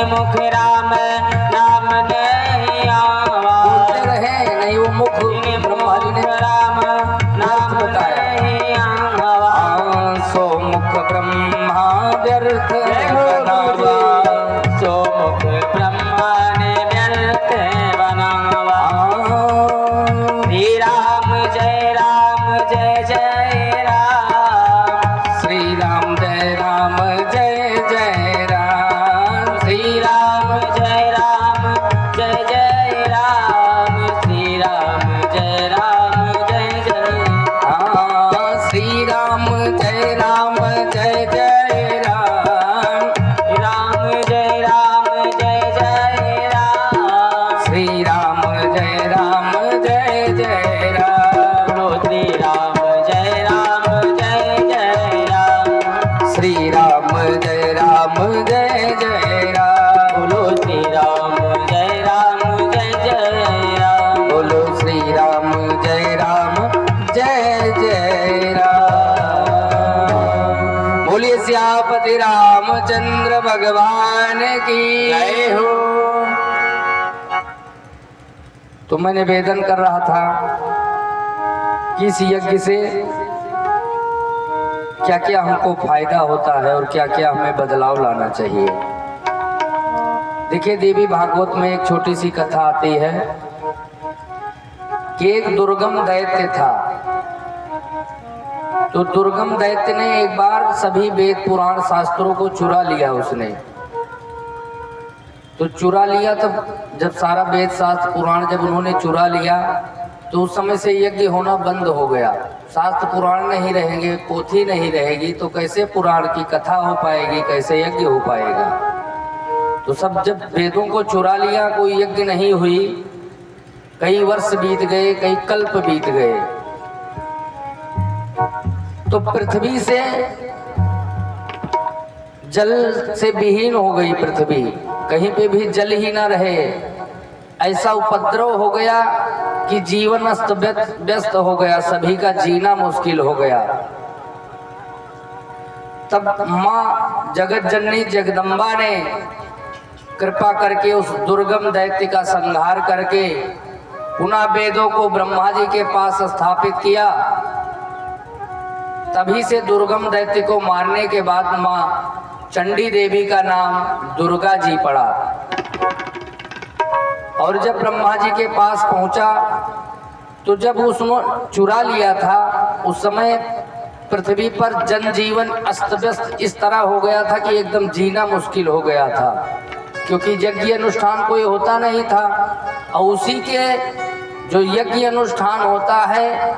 मुख राम नाम नहीं आवा। बोलते रहे नहीं वो मुख ब्रह्मा जी ने राम नाम नहीं आवा। सो मुख ब्रह्मा व्यर्थ बनावा। सो मुख ब्रह्मा ने व्यर्थ बनावा। श्री राम जय जय राम। श्री राम जय जय राम। श्री राम जय जय राम। श्री राम जय जय हाँ श्री राम जय जय राम। राम जय जय राम। श्री राम जय जय राम। बोलो श्री राम जय जय राम। श्री राम जय जय राम। बोलो श्री राम जय जय राम। बोलो श्री राम जय राम। बोलिए सियापति रामचंद्र भगवान की जय हो। तो मैं निवेदन कर रहा था कि इस यज्ञ से क्या क्या हमको फायदा होता है और क्या क्या हमें बदलाव लाना चाहिए। देखिए देवी भागवत में एक छोटी सी कथा आती है कि एक दुर्गम दैत्य था। तो दुर्गम दैत्य ने एक बार सभी वेद पुराण शास्त्रों को चुरा लिया उसने। तो चुरा लिया तब जब सारा वेद शास्त्र पुराण जब उन्होंने चुरा लिया तो उस समय से यज्ञ होना बंद हो गया। शास्त्र पुराण नहीं रहेंगे, पोथी नहीं रहेगी तो कैसे पुराण की कथा हो पाएगी, कैसे यज्ञ हो पाएगा। तो सब जब वेदों को चुरा लिया कोई यज्ञ नहीं हुई। कई वर्ष बीत गए, कई कल्प बीत गए। तो पृथ्वी से जल से विहीन हो गई पृथ्वी, कहीं पे भी जल ही ना रहे। ऐसा उपद्रव हो गया कि जीवन अस्त व्यस्त हो गया, सभी का जीना मुश्किल हो गया। तब माँ जगत जननी जगदम्बा ने कृपा करके उस दुर्गम दैत्य का संहार करके पुनः वेदों को ब्रह्मा जी के पास स्थापित किया। तभी से दुर्गम दैत्य को मारने के बाद माँ चंडी देवी का नाम दुर्गा जी पड़ा। और जब ब्रह्मा जी के पास पहुंचा तो जब उसने चुरा लिया था उस समय पृथ्वी पर जनजीवन अस्त व्यस्त इस तरह हो गया था कि एकदम जीना मुश्किल हो गया था, क्योंकि यज्ञ अनुष्ठान कोई होता नहीं था। और उसी के जो यज्ञ अनुष्ठान होता है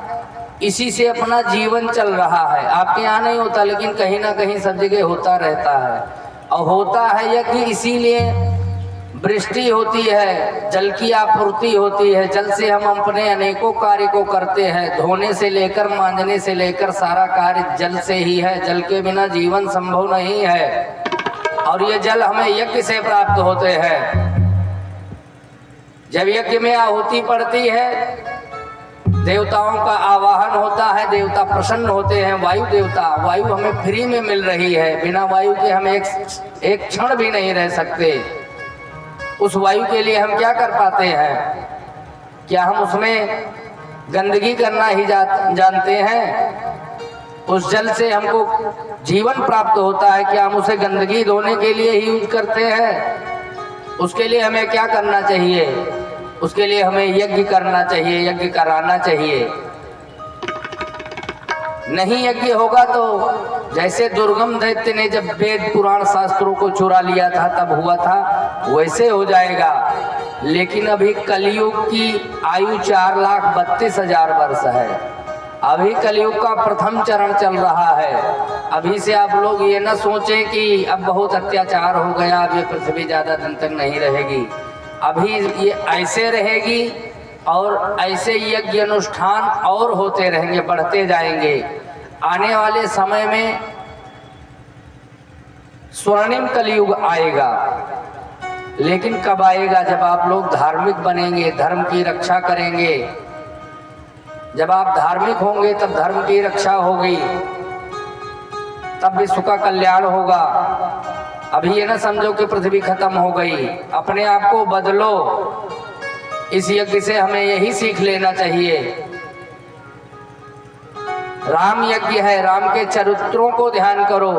इसी से अपना जीवन चल रहा है। आपके यहाँ नहीं होता लेकिन कहीं ना कहीं सब जगह होता रहता है। और होता है यज्ञ इसीलिए वृष्टि होती है, जल की आपूर्ति होती है। जल से हम अपने अनेकों कार्य को करते हैं, धोने से लेकर मांजने से लेकर सारा कार्य जल से ही है। जल के बिना जीवन संभव नहीं है। और ये जल हमें यज्ञ से प्राप्त होते हैं। जब यज्ञ में आहुति पड़ती है देवताओं का आवाहन होता है, देवता प्रसन्न होते हैं। वायु देवता, वायु हमें फ्री में मिल रही है, बिना वायु के हम एक क्षण भी नहीं रह सकते। उस वायु के लिए हम क्या कर पाते हैं? क्या हम उसमें गंदगी करना ही जानते हैं? उस जल से हमको जीवन प्राप्त होता है, क्या हम उसे गंदगी धोने के लिए ही यूज करते हैं? उसके लिए हमें क्या करना चाहिए? उसके लिए हमें यज्ञ करना चाहिए, यज्ञ कराना चाहिए। नहीं यज्ञ होगा तो जैसे दुर्गम दैत्य ने जब वेद पुराण शास्त्रों को चुरा लिया था तब हुआ था वैसे हो जाएगा। लेकिन अभी कलयुग की आयु 4,32,000 वर्ष है। अभी कलयुग का प्रथम चरण चल रहा है। अभी से आप लोग ये न सोचें कि अब बहुत अत्याचार हो गया, अब ये पृथ्वी ज्यादा दिन तक नहीं रहेगी। अभी ये ऐसे रहेगी और ऐसे यज्ञ अनुष्ठान और होते रहेंगे, बढ़ते जाएंगे। आने वाले समय में स्वर्णिम कलयुग आएगा। लेकिन कब आएगा? जब आप लोग धार्मिक बनेंगे, धर्म की रक्षा करेंगे। जब आप धार्मिक होंगे तब धर्म की रक्षा होगी, तब विश्व का कल्याण होगा। अभी ये ना समझो कि पृथ्वी खत्म हो गई, अपने आप को बदलो। इस यज्ञ से हमें यही सीख लेना चाहिए। राम यज्ञ है, राम के चरित्रों को ध्यान करो।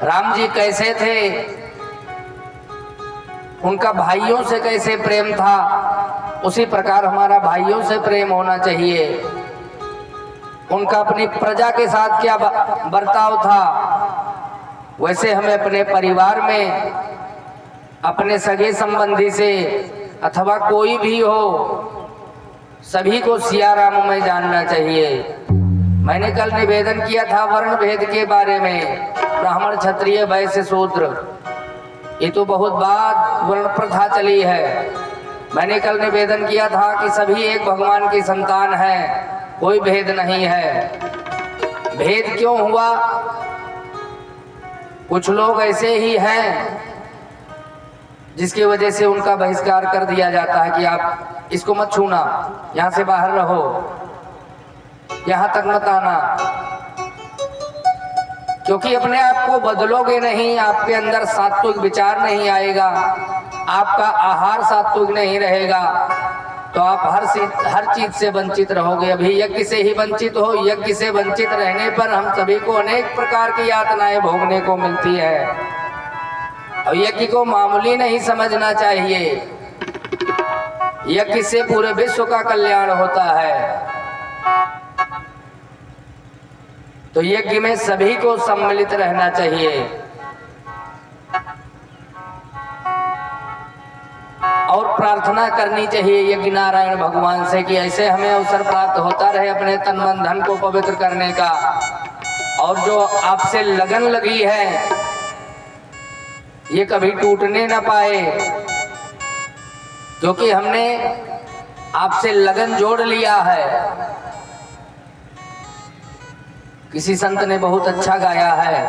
राम जी कैसे थे, उनका भाइयों से कैसे प्रेम था, उसी प्रकार हमारा भाइयों से प्रेम होना चाहिए। उनका अपनी प्रजा के साथ क्या बर्ताव था, वैसे हमें अपने परिवार में, अपने सगे संबंधी से अथवा कोई भी हो, सभी को सिया राम में जानना चाहिए। मैंने कल निवेदन किया था वर्ण भेद के बारे में, ब्राह्मण क्षत्रिय वैश्य शूद्र, ये तो बहुत बाद वर्ण प्रथा चली है। मैंने कल निवेदन किया था कि सभी एक भगवान की संतान है, कोई भेद नहीं है। भेद क्यों हुआ? कुछ लोग ऐसे ही हैं जिसकी वजह से उनका बहिष्कार कर दिया जाता है कि आप इसको मत छूना, यहाँ से बाहर रहो, यहाँ तक मत आना। क्योंकि अपने आप को बदलोगे नहीं, आपके अंदर सात्विक विचार नहीं आएगा, आपका आहार सात्विक नहीं रहेगा, तो आप हर चीज से वंचित रहोगे। अभी यज्ञ से ही वंचित हो। यज्ञ से वंचित रहने पर हम सभी को अनेक प्रकार की यातनाएं भोगने को मिलती है। और यज्ञ को मामूली नहीं समझना चाहिए। यज्ञ से पूरे विश्व का कल्याण होता है। तो यज्ञ में सभी को सम्मिलित रहना चाहिए। और प्रार्थना करनी चाहिए यज्ञ नारायण भगवान से कि ऐसे हमें अवसर प्राप्त होता रहे अपने तन मन धन को पवित्र करने का। और जो आपसे लगन लगी है ये कभी टूटने ना पाए, क्योंकि हमने आपसे लगन जोड़ लिया है। किसी संत ने बहुत अच्छा गाया है,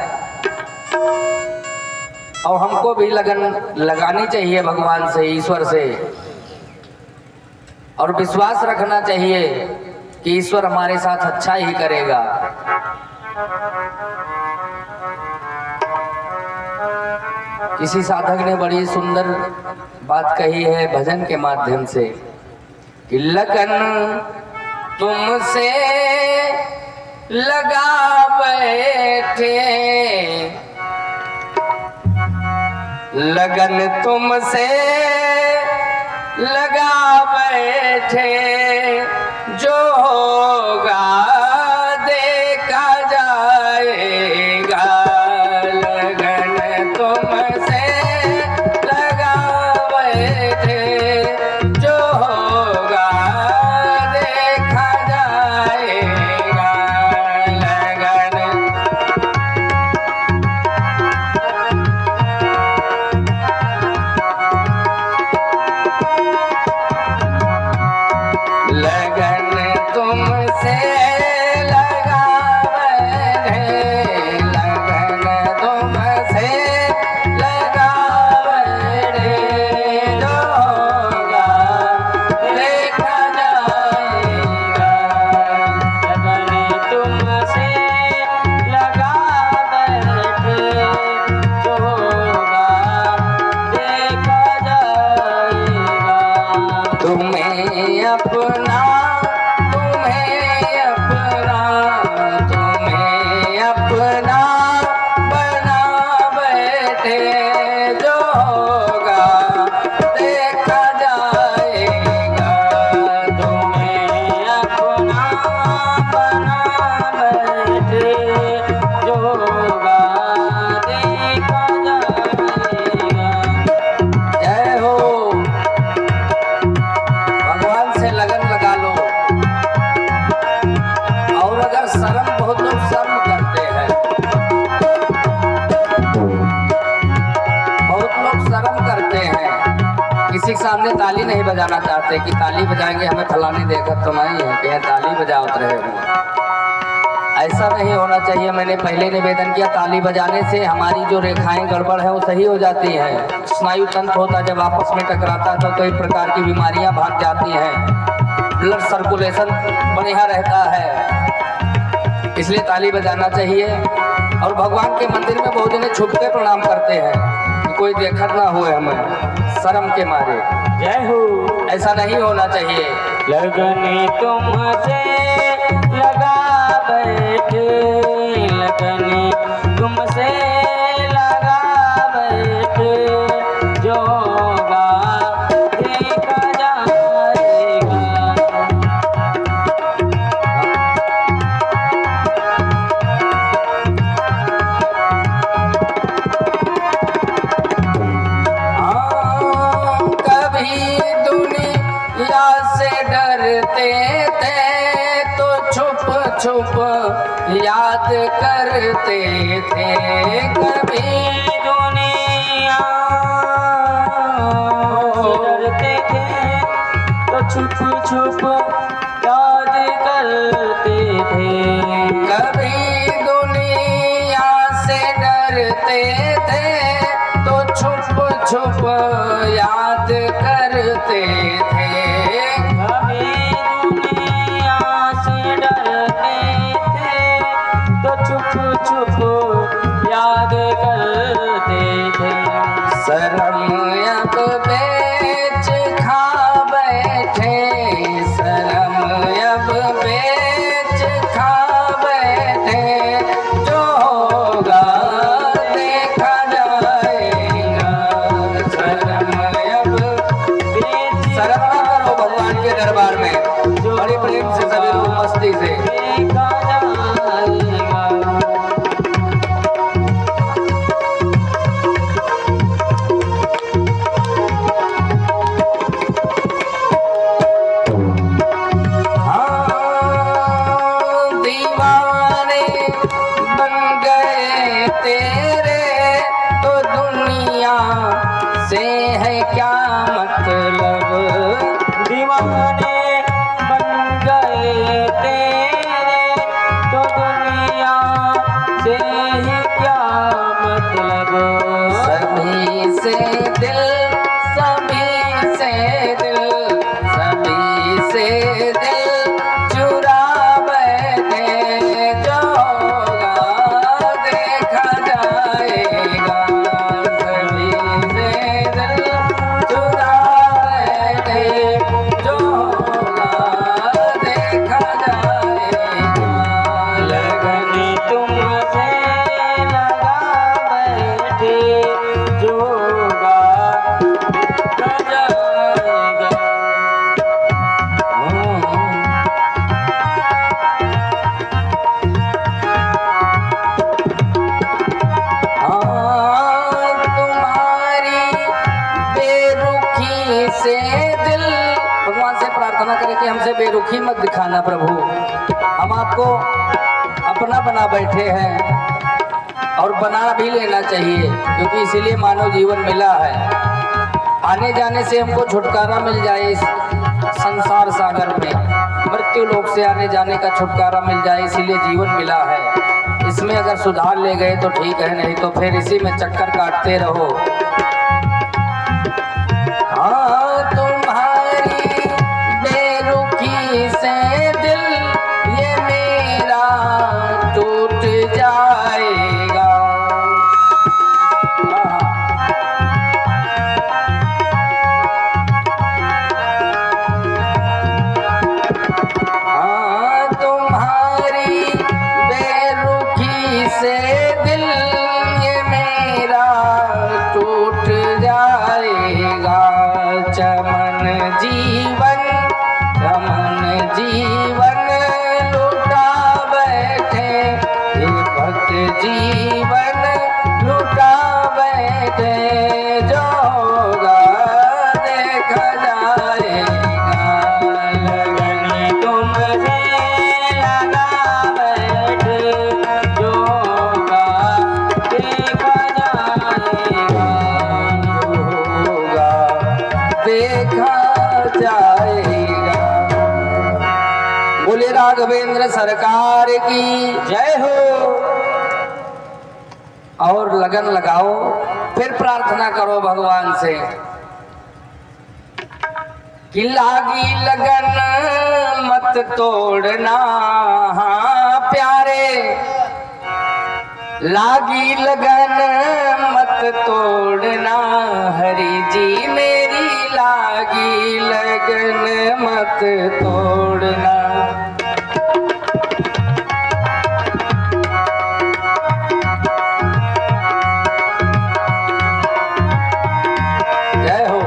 और हमको भी लगन लगानी चाहिए भगवान से, ईश्वर से, और विश्वास रखना चाहिए कि ईश्वर हमारे साथ अच्छा ही करेगा। किसी साधक ने बड़ी सुंदर बात कही है भजन के माध्यम से कि लगन तुमसे लगा बैठे, लगन तुमसे लगा बैठे, जो होगा देखा जाएगा। लगन तुमसे लगा बैठे, जो होगा देखा जाएगा। लगन तुमसे लगा बैठे, लगन तुमसे लगा बैठे, जो होगा देखा जाएगा। लगन तुमसे लगा बैठे, जो होगा देखा जाएगा। तुम्हें अपना, तुम्हें अपना, तुम्हें अपना बना बैठे, जो होगा देखा जाएगा। तुम्हें अपना बना बैठे, जो होगा देखा जाएगा। जय हो। भगवान से लगन लगा लो। और अगर शर्म, बहुत लोग शर्म करते हैं, बहुत लोग शर्म करते हैं, किसी के सामने ताली नहीं बजाना चाहते कि ताली बजाएंगे हमें फलानी देखत तो नहीं है कि ताली बजावत रहे हो। ऐसा नहीं होना चाहिए। मैंने पहले निवेदन किया, ताली बजाने से हमारी जो रेखाएं गड़बड़ है वो सही हो जाती हैं। स्नायु तंत्र होता जब आपस में टकराता है तो कई प्रकार की बीमारियां भाग जाती हैं, ब्लड सर्कुलेशन बढ़िया रहता है, इसलिए ताली बजाना चाहिए। और भगवान के मंदिर में बहुत जने छुप के प्रणाम करते हैं कि कोई देखत ना हो हमें, शर्म के मारे। जय हो। ऐसा नहीं होना चाहिए। लगन तुमसे लगा बैठे, लगन तुमसे लगा बैठे, जो होगा देखा जाएगा। कभी दुनिया से डरते थे तो छुप छुप याद करते थे। कभी दुनिया से डरते थे तो छुप छुप याद करते थे। कभी दुनिया से डरते थे तो छुप छुप याद करते थे। कभी दुनिया से डरते थे तो छुप छुप याद करते थे। शर्म अब बेच खा बैठे, शर्म अब बेच खा बैठे, जो होगा देखा जाएगा। शर्म अब शर्म ना करो भगवान के दरबार में, बड़े प्रेम से सभी लोग मस्ती से। देखा जाएगा। हाँ, दीवाने बन गए तेरे तो दुनिया से है क्या मतलब। दीवाने बन गए तेरे तो दुनिया से ही क्या मतलब। सभी से दिल, सभी से दिल, सभी से दिल चुरा बैठे, जो होगा देखा जाएगा। सभी से दिल चुरा बैठे, जो होगा देखा जाएगा। लगन तुमसे लगा बैठे, जो होगा देखा जाएगा। तुम्हारी बेरुखी से दिल, भगवान से प्रार्थना करें कि हमसे बेरुखी मत दिखाना प्रभु। हम आपको अपना बना बैठे हैं और बना भी लेना चाहिए, क्योंकि इसीलिए मानव जीवन मिला है। आने जाने से हमको छुटकारा मिल जाए इस संसार सागर में, मृत्यु लोक से आने जाने का छुटकारा मिल जाए, इसीलिए जीवन मिला है। इसमें अगर सुधार ले गए तो ठीक है, नहीं तो फिर इसी में चक्कर काटते रहो। हाँ, तुम्हारी बेरुखी से दिल ये मेरा टूट जाएगा। हाँ, तुम्हारी बेरुखी से दिल ये मेरा टूट जाएगा। चमन जीवन, चमन जीवन लुटा बैठे, ये भक्त जीवन लुटा बैठे, जो होगा देखा जाएगा। लगन तुमसे लगा बैठे, जो होगा देखा जाएगा। होगा देखा जाएगा। बोले राघवेंद्र सरकार की जय हो। और लगन लगाओ, फिर प्रार्थना करो भगवान से कि लागी लगन मत तोड़ना। हाँ प्यारे, लागी लगन मत तोड़ना, हरि जी मेरी लागी लगन मत तोड़ना। जय हो।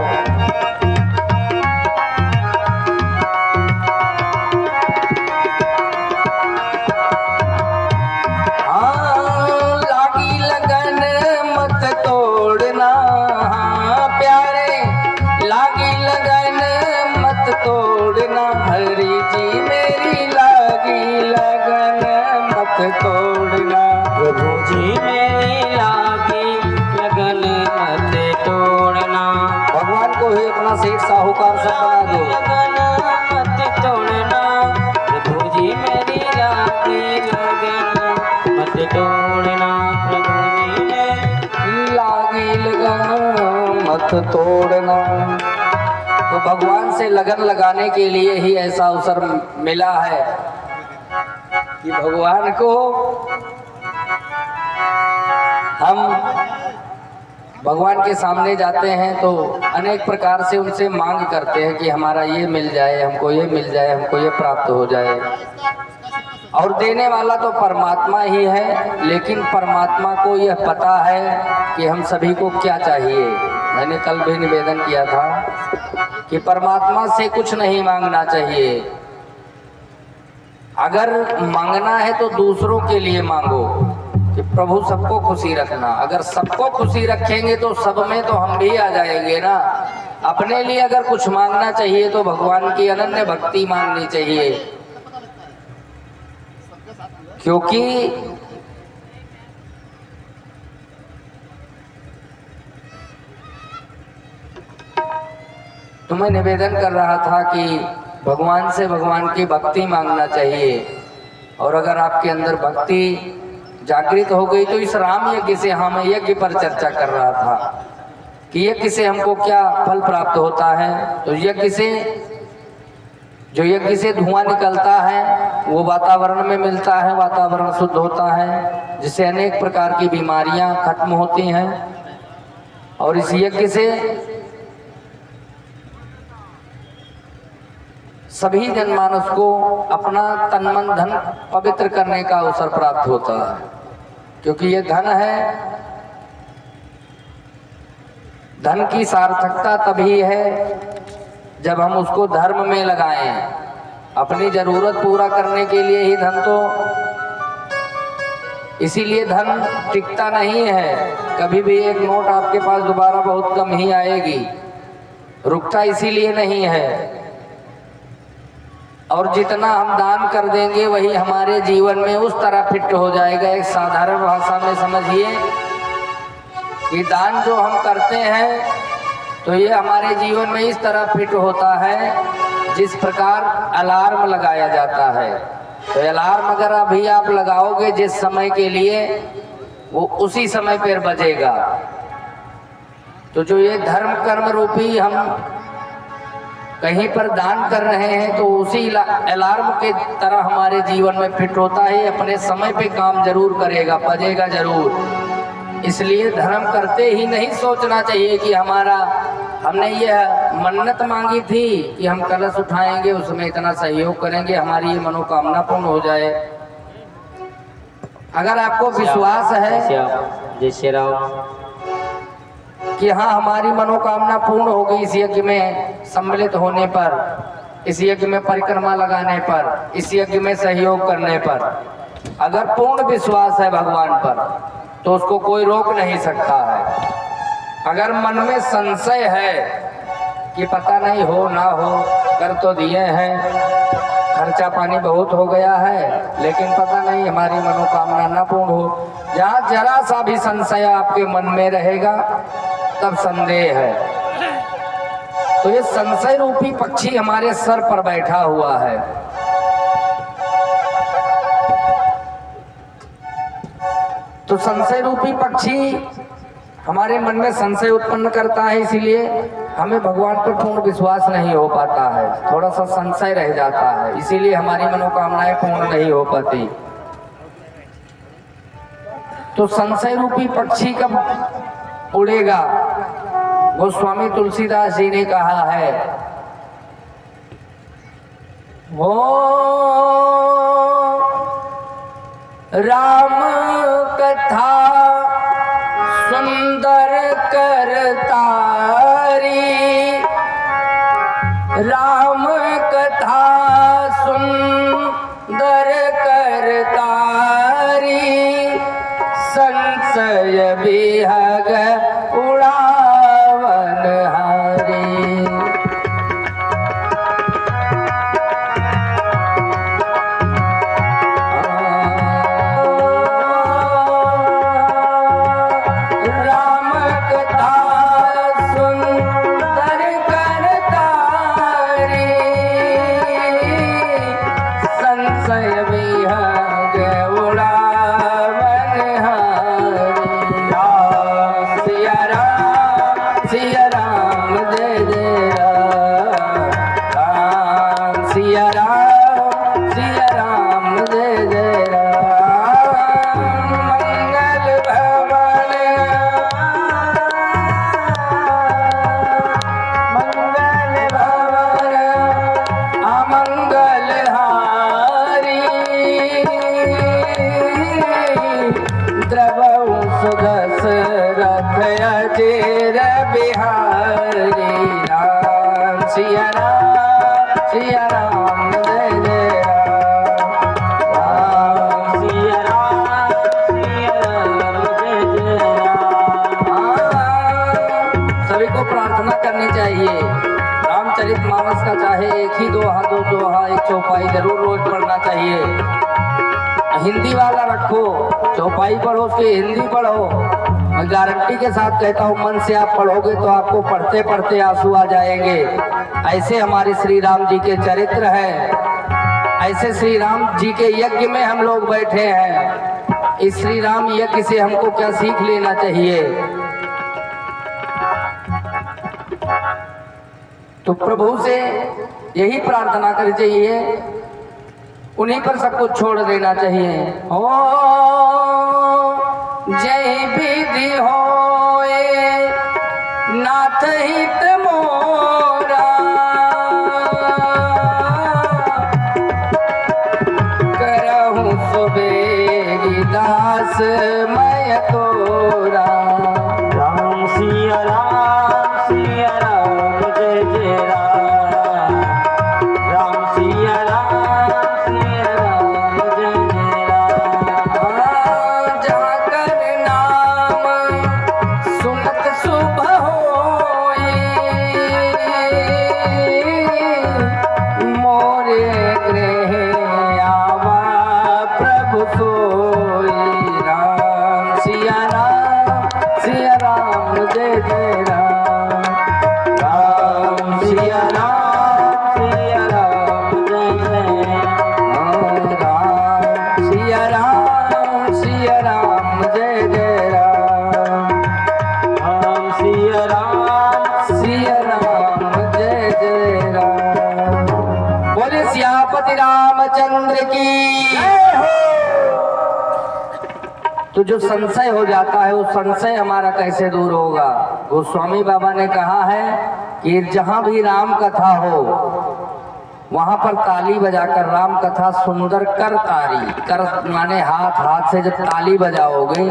तोड़ना, हरि जी मेरी लागी लगन मत तोड़ना, प्रभु जी मेरी लागी लगन मत तोड़ना। भगवान को ही अपना सेठ साहूकार सब बना दो। लगन मत तोड़ना, प्रभु जी मेरी लागी लगन मत तोड़ना, प्रभु जी मेरी लागी लगन मत तोड़ना। तो भगवान से लगन लगाने के लिए ही ऐसा अवसर मिला है कि भगवान को हम भगवान के सामने जाते हैं तो अनेक प्रकार से उनसे मांग करते हैं कि हमारा ये मिल जाए, हमको ये मिल जाए, हमको ये प्राप्त हो जाए। और देने वाला तो परमात्मा ही है, लेकिन परमात्मा को यह पता है कि हम सभी को क्या चाहिए। मैंने कल भी निवेदन किया था कि परमात्मा से कुछ नहीं मांगना चाहिए। अगर मांगना है तो दूसरों के लिए मांगो कि प्रभु सबको खुशी रखना। अगर सबको खुशी रखेंगे तो सब में तो हम भी आ जाएंगे ना। अपने लिए अगर कुछ मांगना चाहिए तो भगवान की अनन्य भक्ति मांगनी चाहिए, क्योंकि तो मैं निवेदन कर रहा था कि भगवान से भगवान की भक्ति मांगना चाहिए। और अगर आपके अंदर भक्ति जागृत हो गई तो इस राम यज्ञ से, हाँ मैं यज्ञ पर चर्चा कर रहा था कि यज्ञ से हमको क्या फल प्राप्त होता है। तो यज्ञ से, जो यज्ञ से धुआं निकलता है वो वातावरण में मिलता है, वातावरण शुद्ध होता है, जिससे अनेक प्रकार की बीमारियां खत्म होती हैं। और इस यज्ञ से सभी जनमानस को अपना तन मन धन पवित्र करने का अवसर प्राप्त होता है, क्योंकि ये धन है। धन की सार्थकता तभी है जब हम उसको धर्म में लगाएं। अपनी जरूरत पूरा करने के लिए ही धन, तो इसीलिए धन टिकता नहीं है। कभी भी एक नोट आपके पास दोबारा बहुत कम ही आएगी, रुकता इसीलिए नहीं है। और जितना हम दान कर देंगे वही हमारे जीवन में उस तरह फिट हो जाएगा। एक साधारण भाषा में समझिए कि दान जो हम करते हैं तो ये हमारे जीवन में इस तरह फिट होता है जिस प्रकार अलार्म लगाया जाता है। तो अलार्म अगर अभी आप लगाओगे जिस समय के लिए, वो उसी समय पर बजेगा। तो जो ये धर्म कर्म रूपी हम कहीं पर दान कर रहे हैं तो उसी अलार्म के तरह हमारे जीवन में फिट होता है। अपने समय पे काम जरूर करेगा, बजेगा जरूर। इसलिए धर्म करते ही नहीं सोचना चाहिए कि हमने यह मन्नत मांगी थी कि हम कलश उठाएंगे, उसमें इतना सहयोग करेंगे, हमारी ये मनोकामना पूर्ण हो जाए। अगर आपको विश्वास है जय श्री राम कि हाँ हमारी मनोकामना पूर्ण हो गई इस यज्ञ में सम्मिलित होने पर, इस यज्ञ में परिक्रमा लगाने पर, इस यज्ञ में सहयोग करने पर, अगर पूर्ण विश्वास है भगवान पर तो उसको कोई रोक नहीं सकता है। अगर मन में संशय है कि पता नहीं हो ना हो, कर तो दिए हैं, खर्चा पानी बहुत हो गया है, लेकिन पता नहीं हमारी मनोकामना ना पूर्ण हो, जहाँ जरा सा भी संशय आपके मन में रहेगा तब संदेह है। तो ये संशय रूपी पक्षी हमारे सर पर बैठा हुआ है। तो संशय रूपी पक्षी हमारे मन में संशय उत्पन्न करता है, इसीलिए हमें भगवान पर पूर्ण विश्वास नहीं हो पाता है, थोड़ा सा संशय रह जाता है, इसीलिए हमारी मनोकामनाएं पूर्ण नहीं हो पाती। तो संशय रूपी पक्षी कब उड़ेगा? गोस्वामी तुलसीदास जी ने कहा है, वो राम कथा सुंदर करतारी, राम कथा सुंदर करतारी, संशय विहग उड़ावन हारी। राम कथा सुंदर करतारी, संशय विहग उड़ावन हारी। सिया राम जय जय राम, सिया राम जय जय राम। मंगल भवन अमंगल हारी, द्रवहु सुदस रथ अजेर बिहारी। राम सिया राम जय जय राम, सिया राम जय जय राम। सभी को प्रार्थना करनी चाहिए। रामचरितमानस का चाहे एक ही दोहा, दो दोहा, एक चौपाई जरूर रोज पढ़ना चाहिए। हिंदी वाला रखो, चौपाई पढ़ो, उसकी हिंदी पढ़ो। मैं गारंटी के साथ कहता हूँ, मन से आप पढ़ोगे तो आपको पढ़ते पढ़ते आंसू आ जाएंगे। ऐसे हमारे श्री राम जी के चरित्र हैं, ऐसे श्री राम जी के यज्ञ में हम लोग बैठे हैं। इस श्री राम यज्ञ से हमको क्या सीख लेना चाहिए? तो प्रभु से यही प्रार्थना करनी चाहिए, उन्हीं पर सब कुछ छोड़ देना चाहिए। ओ जय विधि होए नाथ हित मोरा, करहु सुबेरी दास मैं तोरा। राम सिया राम जय जय राम, राम सिया राम जय जय राम। जाकर नाम सुनत शुभ होए, मोरे गृह आवा प्रभु सोई। राम सिया राम जय जय राम, राम सिया राम जय जय राम, सिया राम जय जय राम, राम सिया राम जय जय राम। बोले सियापति रामचंद्र की। तो जो संशय हो जाता है, वो संशय हमारा कैसे दूर होगा? गोस्वामी बाबा ने कहा है कि जहां भी राम कथा हो वहां पर ताली बजाकर राम कथा सुंदर कर तारी, कर माने हाथ, हाथ से जब ताली बजाओगे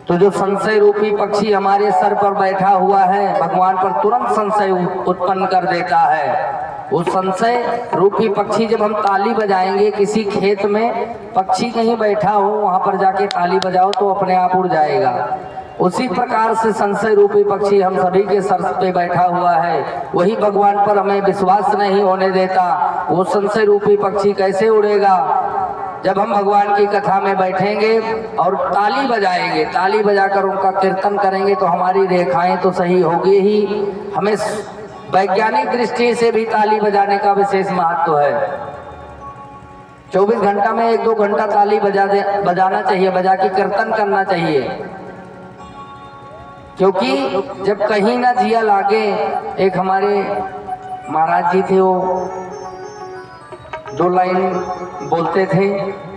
तो जो संशय रूपी पक्षी हमारे सर पर बैठा हुआ है, भगवान पर तुरंत संशय उत्पन्न कर देता है। वो संशय रूपी पक्षी जब हम ताली बजाएंगे, किसी खेत में पक्षी कहीं बैठा हो वहां पर जाके ताली बजाओ तो अपने आप उड़ जाएगा। उसी प्रकार से संशय रूपी पक्षी हम सभी के सर पे बैठा हुआ है, वही भगवान पर हमें विश्वास नहीं होने देता। वो संशय रूपी पक्षी कैसे उड़ेगा? जब हम भगवान की कथा में बैठेंगे और ताली बजाएंगे, ताली बजाकर उनका कीर्तन करेंगे तो हमारी रेखाएं तो सही होगी ही। हमें वैज्ञानिक दृष्टि से भी ताली बजाने का विशेष महत्व है। 24 घंटा में 1-2 घंटा ताली बजाना चाहिए, बजा के कीर्तन करना चाहिए। क्योंकि जब कहीं ना जिया लागे, एक हमारे महाराज जी थे, वो 2 लाइन बोलते थे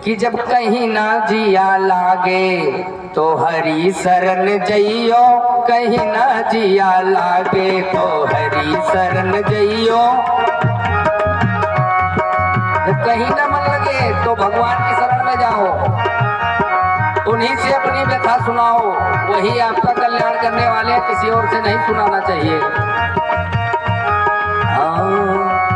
कि जब कहीं ना जिया लागे तो हरी शरण जइयो, कहीं ना जिया लागे तो हरी शरण जइयो। जब कहीं ना मन लगे तो भगवान की शरण में जाओ, उन्हीं से अपनी व्यथा सुनाओ, वही आपका कल्याण करने वाले, किसी और से नहीं सुनाना चाहिए।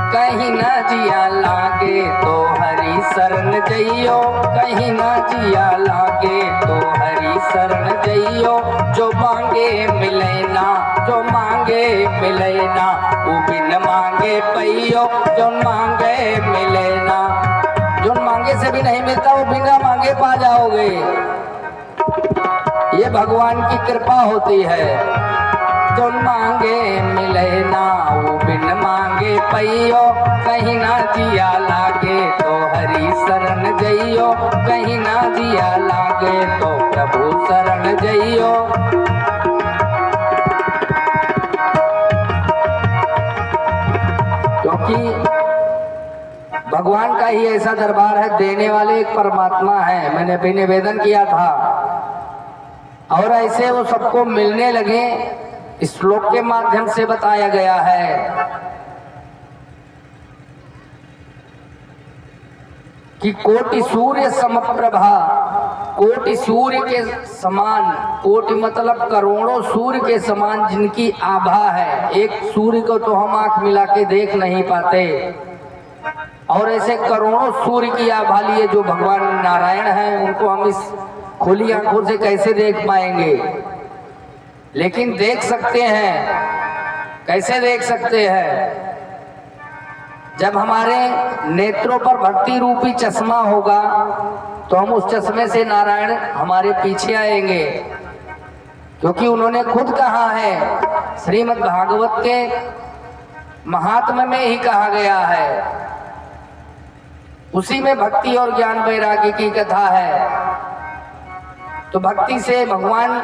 कहीं ना जिया लागे तो हरी शरण जइयो, कहीं ना जिया लागे तो हरी शरण जइयो। जो मांगे मिले ना, जो मांगे मिले ना, वो बिन मांगे पैयो, जो मांगे मिले ना। जो मांगे से भी नहीं मिलता वो बिना मांगे पा जाओगे। ये भगवान की कृपा होती है। जो मांगे मिले ना, वो बिन मांगे पैयो। कहीं ना जिया लागे तो हरी शरण जइयो, कहीं ना जिया लागे तो प्रभु शरण जइयो। क्योंकि भगवान का ही ऐसा दरबार है, देने वाले एक परमात्मा है। मैंने भी निवेदन किया था और ऐसे वो सबको मिलने लगे, इस श्लोक के माध्यम से बताया गया है कि कोटि सूर्य समप्रभा, कोटि सूर्य के समान, कोटि मतलब करोड़ों सूर्य के समान जिनकी आभा है। एक सूर्य को तो हम आंख मिला के देख नहीं पाते, और ऐसे करोड़ों सूर्य की आभा लिए जो भगवान नारायण हैं, उनको हम इस खुली आंखों से कैसे देख पाएंगे। लेकिन देख सकते हैं। कैसे देख सकते हैं? जब हमारे नेत्रों पर भक्ति रूपी चश्मा होगा तो हम उस चश्मे से नारायण हमारे पीछे आएंगे। क्योंकि उन्होंने खुद कहा है, श्रीमद् भागवत के महात्म्य में ही कहा गया है, उसी में भक्ति और ज्ञान वैराग्य की कथा है। तो भक्ति से भगवान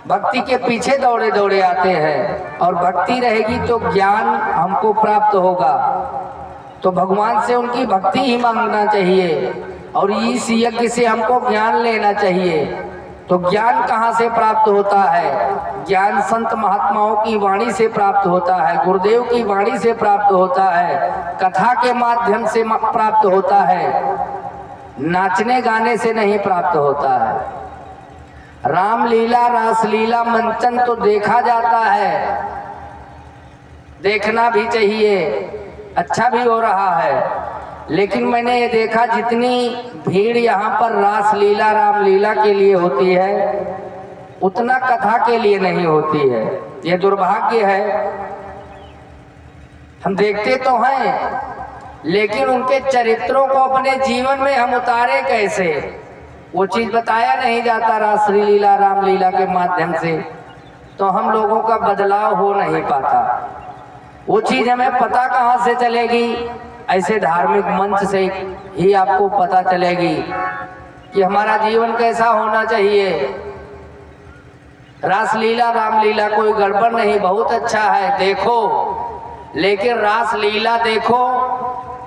भक्ति के पीछे दौड़े दौड़े आते हैं, और भक्ति रहेगी तो ज्ञान हमको प्राप्त होगा। तो भगवान से उनकी भक्ति ही मांगना चाहिए, और इस यज्ञ से हमको ज्ञान लेना चाहिए। तो ज्ञान कहाँ से प्राप्त होता है? ज्ञान संत महात्माओं की वाणी से प्राप्त होता है, गुरुदेव की वाणी से प्राप्त होता है, कथा के माध्यम से प्राप्त होता है, नाचने गाने से नहीं प्राप्त होता है। रामलीला रासलीला मंचन तो देखा जाता है, देखना भी चाहिए, अच्छा भी हो रहा है। लेकिन मैंने ये देखा, जितनी भीड़ यहाँ पर रासलीला रामलीला के लिए होती है, उतना कथा के लिए नहीं होती है। ये दुर्भाग्य है। हम देखते तो हैं, लेकिन उनके चरित्रों को अपने जीवन में हम उतारे कैसे, वो चीज बताया नहीं जाता रासलीला रामलीला के माध्यम से, तो हम लोगों का बदलाव हो नहीं पाता। वो चीज हमें पता कहाँ से चलेगी? ऐसे धार्मिक मंच से ही आपको पता चलेगी कि हमारा जीवन कैसा होना चाहिए। रासलीला रामलीला कोई गड़बड़ नहीं, बहुत अच्छा है, देखो। लेकिन रासलीला देखो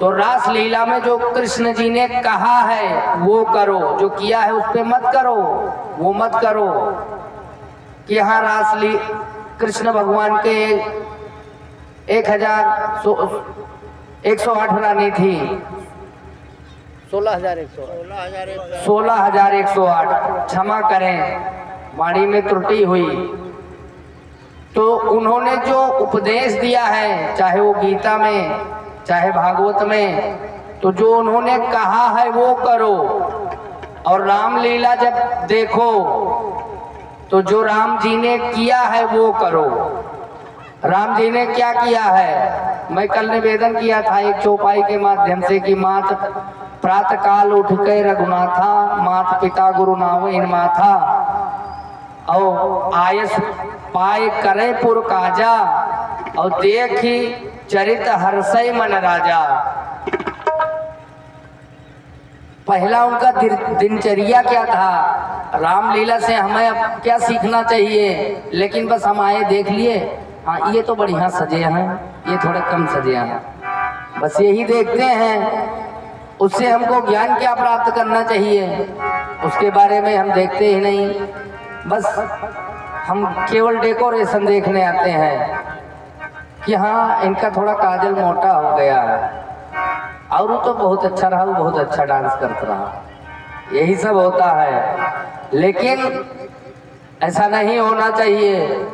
तो रासलीला में जो कृष्ण जी ने कहा है वो करो, जो किया है उस पे मत करो, वो मत करो। कि यहाँ रासलीला कृष्ण भगवान के 1,108 रानी थी, 16,108, क्षमा करें वाणी में त्रुटि हुई। तो उन्होंने जो उपदेश दिया है, चाहे वो गीता में चाहे भागवत में, तो जो उन्होंने कहा है वो करो। और रामलीला जब देखो तो जो राम जी ने किया है वो करो। राम जी ने क्या किया है? मैं कल निवेदन किया था एक चौपाई के माध्यम से कि मात प्रातः काल उठ के रघुनाथा, मात पिता गुरु नाव इन माथा, और आयस पाए करे पुर काजा, और देखी चरित हर्षय मन राजा। पहला उनका दिनचर्या क्या था? रामलीला से हमें अब क्या सीखना चाहिए? लेकिन बस हम आए देख लिए, हाँ ये तो बढ़िया सजे हैं, ये थोड़े कम सजे हैं, बस यही देखते हैं। उससे हमको ज्ञान क्या प्राप्त करना चाहिए, उसके बारे में हम देखते ही नहीं। बस हम केवल डेकोरेशन देखने आते हैं कि हाँ इनका थोड़ा काजल मोटा हो गया है, और वो तो बहुत अच्छा रहा, वो बहुत अच्छा डांस करता रहा, यही सब होता है। लेकिन ऐसा नहीं होना चाहिए।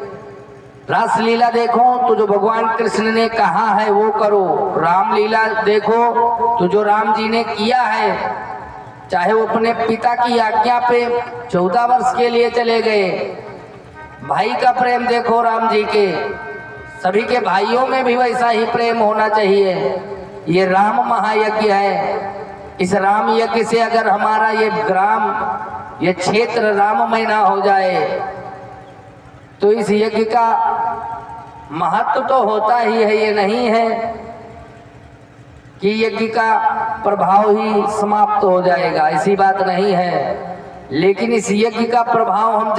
रासलीला देखो तो जो भगवान कृष्ण ने कहा है वो करो, रामलीला देखो तो जो राम जी ने किया है, चाहे वो अपने पिता की आज्ञा पे 14 वर्ष के लिए चले गए। भाई का प्रेम देखो राम जी के, सभी के भाइयों में भी वैसा ही प्रेम होना चाहिए। ये राम महायज्ञ है, इस राम यज्ञ से अगर हमारा ये ग्राम, ये क्षेत्र राममय ना हो जाए तो इस यज्ञ का महत्व तो होता ही है, ये नहीं है कि यज्ञ का प्रभाव ही समाप्त हो जाएगा, ऐसी बात नहीं है। लेकिन इस यज्ञ का प्रभाव हम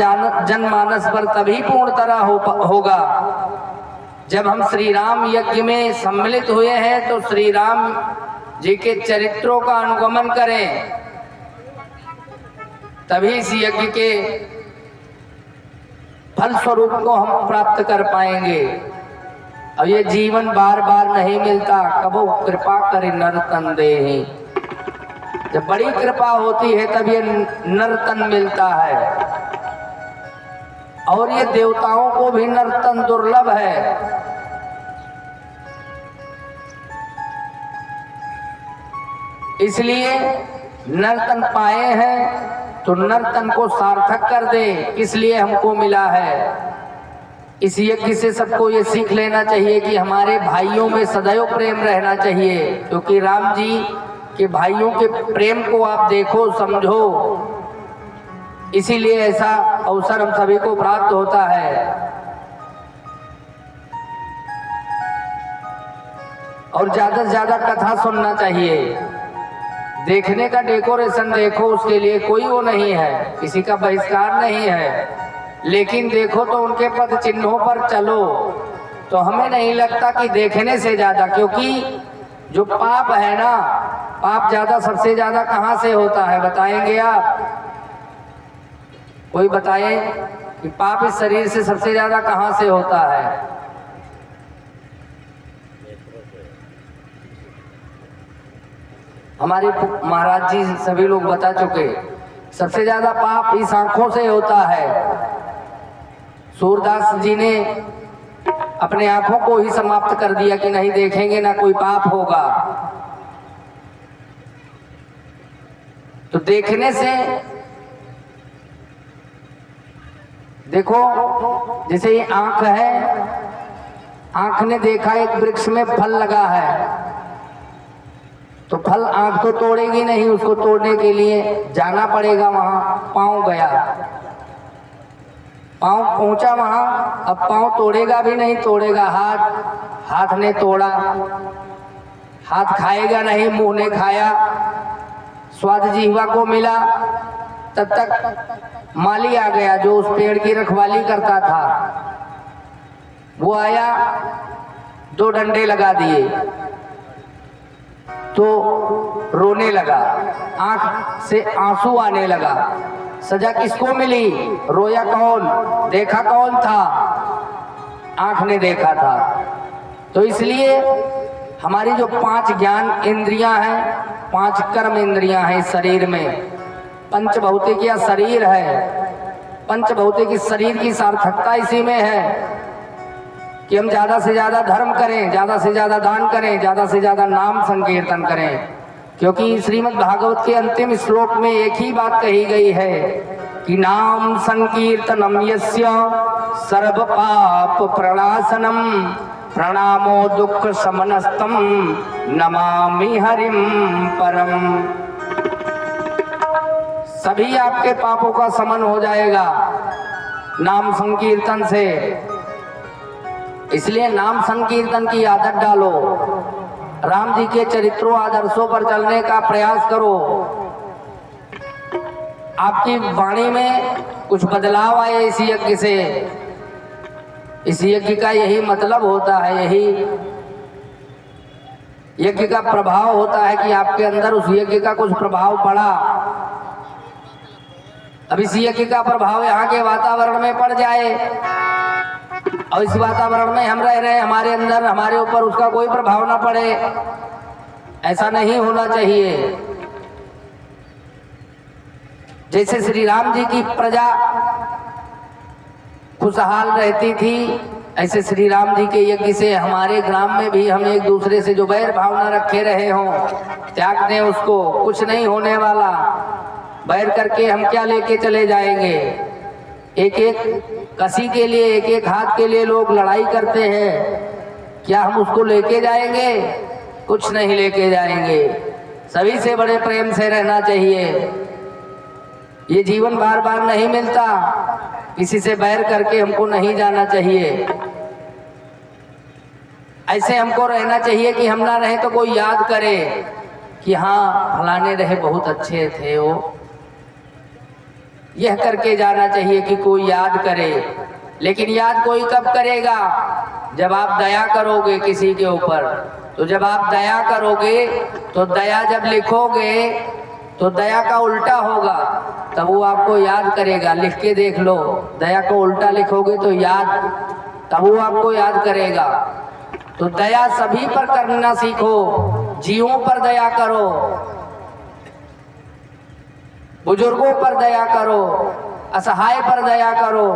जनमानस पर तभी पूर्ण तरह होगा जब हम श्री राम यज्ञ में सम्मिलित हुए हैं, तो श्री राम जी के चरित्रों का अनुगमन करें, तभी इस यज्ञ के फल स्वरूप को हम प्राप्त कर पाएंगे। अब ये जीवन बार बार नहीं मिलता, कबो कृपा करे नर तन देहि, जब बड़ी कृपा होती है तब ये नर तन मिलता है, और ये देवताओं को भी नर तन दुर्लभ है। इसलिए नर्तन पाए हैं तो नर्तन को सार्थक कर दे, इसलिए हमको मिला है। इस यज्ञ से सबको ये सीख लेना चाहिए कि हमारे भाइयों में सदैव प्रेम रहना चाहिए, क्योंकि राम जी के भाइयों के प्रेम को आप देखो समझो, इसीलिए ऐसा अवसर हम सभी को प्राप्त होता है। और ज्यादा से ज्यादा कथा सुनना चाहिए। देखने का डेकोरेशन देखो, उसके लिए कोई वो नहीं है, किसी का बहिष्कार नहीं है, लेकिन देखो तो उनके पद चिन्हों पर चलो। तो हमें नहीं लगता कि देखने से ज्यादा, क्योंकि जो पाप है ना, पाप ज्यादा सबसे ज्यादा कहाँ से होता है बताएंगे आप? कोई बताए कि पाप इस शरीर से सबसे ज्यादा कहाँ से होता है? हमारे महाराज जी सभी लोग बता चुके, सबसे ज्यादा पाप इस आंखों से होता है। सूरदास जी ने अपने आंखों को ही समाप्त कर दिया कि नहीं देखेंगे ना कोई पाप होगा। तो देखने से देखो, जैसे ये आंख है, आंख ने देखा एक वृक्ष में फल लगा है, तो फल आंख तो तोड़ेगी नहीं, उसको तोड़ने के लिए जाना पड़ेगा वहां। पांव गया, पांव पहुंचा वहां, अब पांव तोड़ेगा भी नहीं, तोड़ेगा हाथ, हाथ ने तोड़ा, हाथ खाएगा नहीं, मुंह ने खाया, स्वाद जीवा को मिला। तब तक माली आ गया जो उस पेड़ की रखवाली करता था, वो आया, 2 डंडे लगा दिए तो रोने लगा, आंख से आंसू आने लगा। सजा किसको मिली? रोया कौन? देखा कौन था? आंख ने देखा था। तो इसलिए हमारी जो 5 ज्ञान इंद्रियां हैं, 5 कर्म इंद्रियां हैं इस शरीर में, पंचभौतिक या शरीर है, पंचभौतिक इस शरीर की सार्थकता इसी में है कि हम ज्यादा से ज्यादा धर्म करें, ज्यादा से ज्यादा दान करें, ज्यादा से ज्यादा नाम संकीर्तन करें। क्योंकि श्रीमद् भागवत के अंतिम श्लोक में एक ही बात कही गई है कि नाम संकीर्तनम यस्य सर्व पाप प्रणाशनम प्रणामो दुख समनस्तम नमामि हरिम परम। सभी आपके पापों का समन हो जाएगा नाम संकीर्तन से। इसलिए नाम संकीर्तन की आदत डालो, राम जी के चरित्रों आदर्शों पर चलने का प्रयास करो। आपकी वाणी में कुछ बदलाव आए इस यज्ञ से। इस यज्ञ का यही मतलब होता है, यही यज्ञ का प्रभाव होता है कि आपके अंदर उस यज्ञ का कुछ प्रभाव पड़ा। अब इस यज्ञ का प्रभाव यहाँ के वातावरण में पड़ जाए और इस वातावरण में हम रह रहे हैं, हमारे अंदर हमारे ऊपर उसका कोई प्रभाव ना पड़े, ऐसा नहीं होना चाहिए। जैसे श्री राम जी की प्रजा खुशहाल रहती थी, ऐसे श्री राम जी के यज्ञ से हमारे ग्राम में भी हम एक दूसरे से जो बैर भावना रखे रहे हों, त्याग दें उसको, कुछ नहीं होने वाला। बैर करके हम क्या लेके चले जाएंगे? एक एक कसी के लिए, एक एक हाथ के लिए लोग लड़ाई करते हैं, क्या हम उसको लेके जाएंगे? कुछ नहीं लेके जाएंगे। सभी से बड़े प्रेम से रहना चाहिए। ये जीवन बार बार नहीं मिलता, किसी से बैर करके हमको नहीं जाना चाहिए। ऐसे हमको रहना चाहिए कि हम ना रहे तो कोई याद करे कि हाँ फलाने रहे, बहुत अच्छे थे वो। यह करके जाना चाहिए कि कोई याद करे। लेकिन याद कोई कब करेगा? जब आप दया करोगे किसी के ऊपर। तो जब आप दया करोगे तो दया जब लिखोगे तो दया का उल्टा होगा, तब वो आपको याद करेगा। लिख के देख लो, दया को उल्टा लिखोगे तो याद, तब वो आपको याद करेगा। तो दया सभी पर करना सीखो। जीवों पर दया करो, बुजुर्गों पर दया करो, असहाय पर दया करो।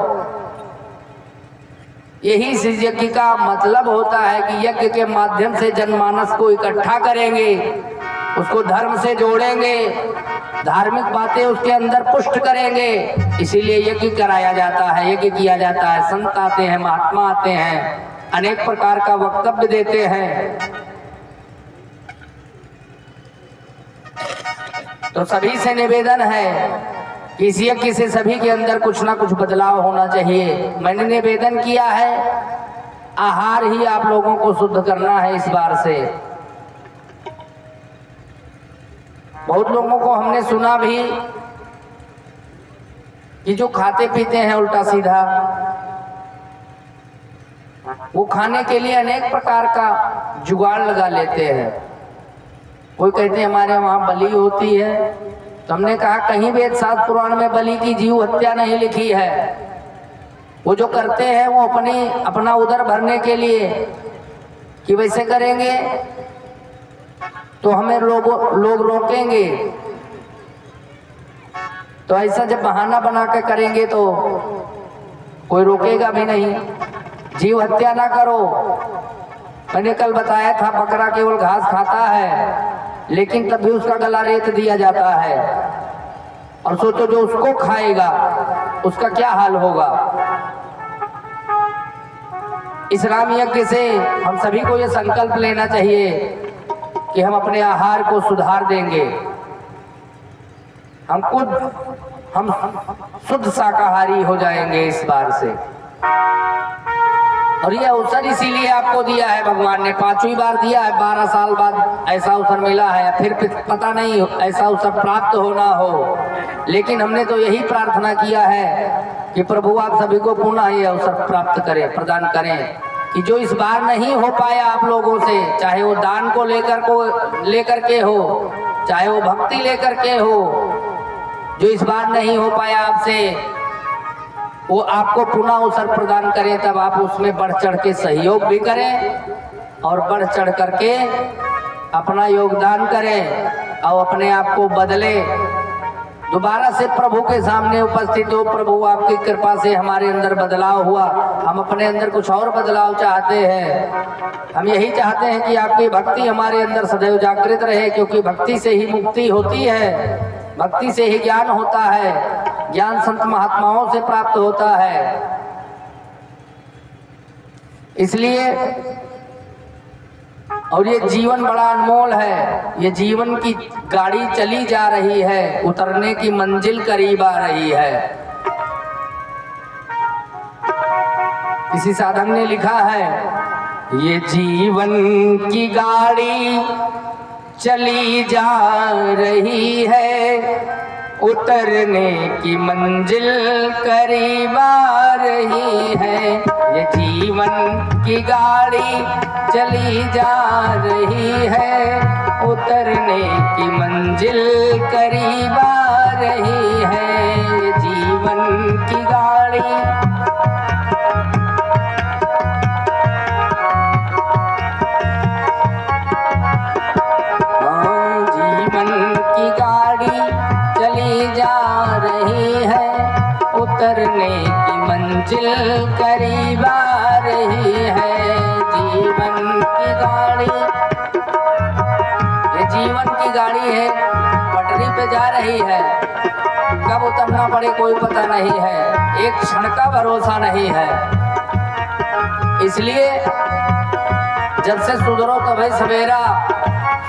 यही इस यज्ञ का मतलब होता है कि यज्ञ के माध्यम से जनमानस को इकट्ठा करेंगे, उसको धर्म से जोड़ेंगे, धार्मिक बातें उसके अंदर पुष्ट करेंगे। इसीलिए यज्ञ कराया जाता है, यज्ञ किया जाता है। संत आते हैं, महात्मा आते हैं, अनेक प्रकार का वक्तव्य देते हैं। तो सभी से निवेदन है कि इस यज्ञ से सभी के अंदर कुछ ना कुछ बदलाव होना चाहिए। मैंने निवेदन किया है, आहार ही आप लोगों को शुद्ध करना है इस बार से। बहुत लोगों को हमने सुना भी कि जो खाते पीते हैं उल्टा सीधा, वो खाने के लिए अनेक प्रकार का जुगाड़ लगा लेते हैं। कोई कहते हैं हमारे वहाँ बलि होती है, तो हमने कहा कहीं वेद शास्त्र पुराण में बलि की जीव हत्या नहीं लिखी है। वो जो करते हैं वो अपना उदर भरने के लिए कि वैसे करेंगे तो हमें लोग रोकेंगे, तो ऐसा जब बहाना बना के करेंगे तो कोई रोकेगा भी नहीं। जीव हत्या ना करो। मैंने कल बताया था बकरा केवल घास खाता है, लेकिन तब भी उसका गला रेत दिया जाता है। और सोचो जो उसको खाएगा उसका क्या हाल होगा। इस राम यज्ञ से हम सभी को यह संकल्प लेना चाहिए कि हम अपने आहार को सुधार देंगे। हम शुद्ध शाकाहारी हो जाएंगे इस बार से। और ये अवसर इसीलिए आपको दिया है भगवान ने, 5वीं बार दिया है। 12 साल बाद ऐसा अवसर मिला है, फिर पता नहीं ऐसा अवसर प्राप्त होना हो। लेकिन हमने तो यही प्रार्थना किया है कि प्रभु आप सभी को पुनः ये अवसर प्राप्त करें, प्रदान करें कि जो इस बार नहीं हो पाया आप लोगों से, चाहे वो दान को लेकर के हो, चाहे वो भक्ति लेकर के हो, जो इस बार नहीं हो पाया आपसे, वो आपको पुनः अवसर प्रदान करें। तब आप उसमें बढ़ चढ़ के सहयोग भी करें और बढ़ चढ़ करके अपना योगदान करें और अपने आप को बदले, दोबारा से प्रभु के सामने उपस्थित हो। प्रभु आपकी कृपा से हमारे अंदर बदलाव हुआ, हम अपने अंदर कुछ और बदलाव चाहते हैं। हम यही चाहते हैं कि आपकी भक्ति हमारे अंदर सदैव जागृत रहे, क्योंकि भक्ति से ही मुक्ति होती है, भक्ति से ही ज्ञान होता है, ज्ञान संत महात्माओं से प्राप्त होता है। इसलिए और ये जीवन बड़ा अनमोल है। ये जीवन की गाड़ी चली जा रही है, उतरने की मंजिल करीब आ रही है। किसी साधक ने लिखा है, ये जीवन की गाड़ी चली जा रही है, उतरने की मंजिल करीब आ रही है, ये जीवन की गाड़ी चली जा रही है, उतरने की मंजिल करीब आ रही है, ये जीवन की गाड़ी। उतरने की मंजिल करीब आ रही है, जीवन की गाड़ी। ये जीवन की गाड़ी है, पटरी पे जा रही है, कब उतरना पड़े कोई पता नहीं है, एक क्षण का भरोसा नहीं है। इसलिए जब से सुधरो तभी सवेरा,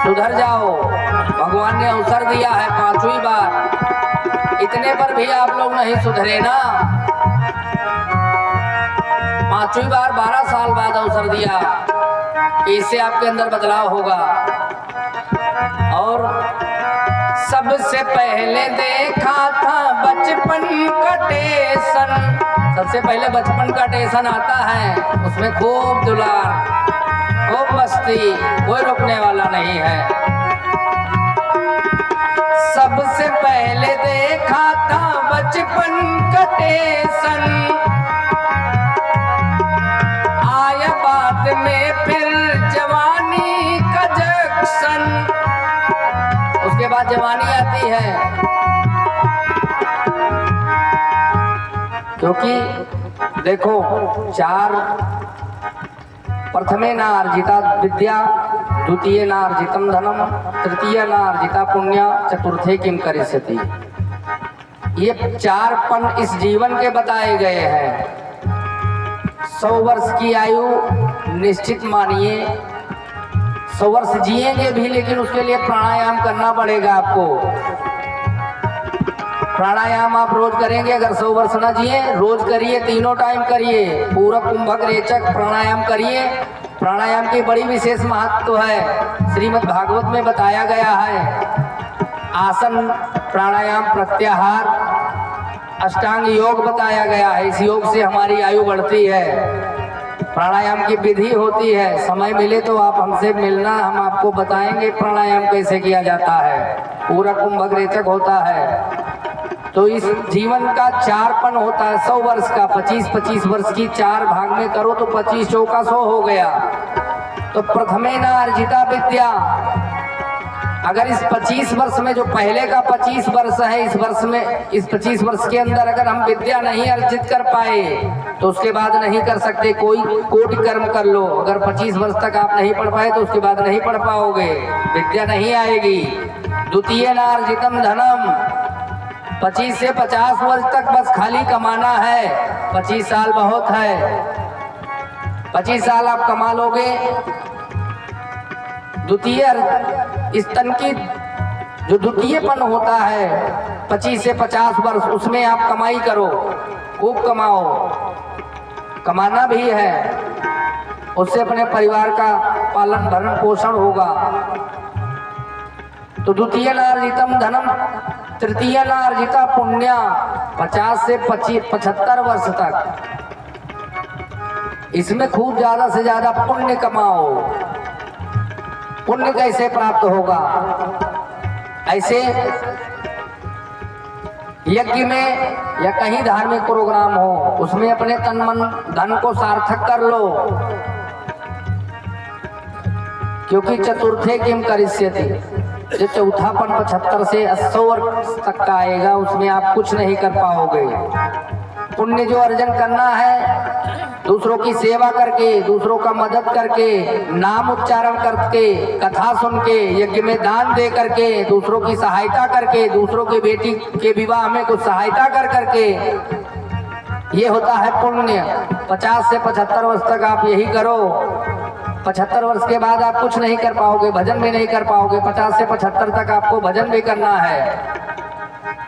सुधर जाओ। भगवान ने अवसर दिया है 5वीं बार, इतने पर भी आप लोग नहीं सुधरे ना। 5वीं बार 12 साल बाद अवसर दिया कि इससे आपके अंदर बदलाव होगा। और सबसे पहले देखा था बचपन का टेशन, सबसे पहले बचपन का टेशन आता है, उसमें खूब दुलार, खूब मस्ती, कोई रोकने वाला नहीं है। सबसे पहले देखा था बचपन का टेशन, आया बाद में फिर जवानी का जंक्शन, उसके बाद जवानी आती है। क्योंकि देखो, 4 प्रथमे न अर्जिता विद्या, द्वितीय न अर्जितम धनम, तृतीय न अर्जिता पुण्य, चतुर्थे किम करिष्यति। ये 4 पन इस जीवन के बताए गए हैं। 100 वर्ष की आयु निश्चित मानिए, 100 वर्ष जिएंगे भी, लेकिन उसके लिए प्राणायाम करना पड़ेगा आपको। प्राणायाम आप रोज करेंगे, अगर 100 वर्ष ना जिए, रोज करिए, तीनों टाइम करिए, पूरक कुंभक रेचक प्राणायाम करिए। प्राणायाम की बड़ी विशेष महत्व है, श्रीमद् भागवत में बताया गया है। आसन प्राणायाम, प्रत्याहार, अष्टांग योग बताया गया है। इस योग से हमारी आयु बढ़ती है। प्राणायाम की विधि होती है, समय मिले तो आप हमसे मिलना, हम आपको बताएंगे प्राणायाम कैसे किया जाता है। पूरा कुंभक रेचक होता है। तो इस जीवन का 4 पन होता है 100 वर्ष का। 25-25 वर्ष की 4 भाग में करो तो 25 चौका 100 हो गया। तो प्रथमे न अर्जिता विद्या, अगर इस 25 वर्ष में, जो पहले का 25 वर्ष है, इस वर्ष में, इस 25 वर्ष के अंदर अगर हम विद्या नहीं अर्जित कर पाए तो उसके बाद नहीं कर सकते। कोई कोटि कर्म कर लो, अगर 25 वर्ष तक आप नहीं पढ़ पाए तो उसके बाद नहीं पढ़ पाओगे, विद्या नहीं आएगी। द्वितीय न अर्जितम धनम, 25 से 50 वर्ष तक बस खाली कमाना है। 25 साल बहुत है, 25 साल आप कमा लोगे। द्वितीय स्तन की जो द्वितीयपन होता है 25 से 50 वर्ष, उसमें आप कमाई करो, खूब कमाओ, कमाना भी है, उससे अपने परिवार का पालन भरण पोषण होगा। तो द्वितीय नार्जितम धनम, तृतीय नार्जिता पुण्य, 50 से 75 वर्ष तक इसमें खूब ज्यादा से ज्यादा पुण्य कमाओ। पुण्य कैसे प्राप्त होगा? ऐसे यज्ञ में या कहीं धार्मिक प्रोग्राम हो, उसमें अपने तन मन धन को सार्थक कर लो, क्योंकि चतुर्थे किम करिष्यति, जो चौथापन 75 से 80 वर्ष तक का आएगा, उसमें आप कुछ नहीं कर पाओगे। पुण्य जो अर्जन करना है, दूसरों की सेवा करके, दूसरों का मदद करके, नाम उच्चारण करके, कथा सुन के, यज्ञ में दान दे करके, दूसरों की सहायता करके, दूसरों की बेटी के विवाह में कुछ सहायता कर करके, ये होता है पुण्य। 50 से 75 वर्ष तक आप यही करो। 75 वर्ष के बाद आप कुछ नहीं कर पाओगे, भजन भी नहीं कर पाओगे। 50 से 75 तक आपको भजन भी करना है।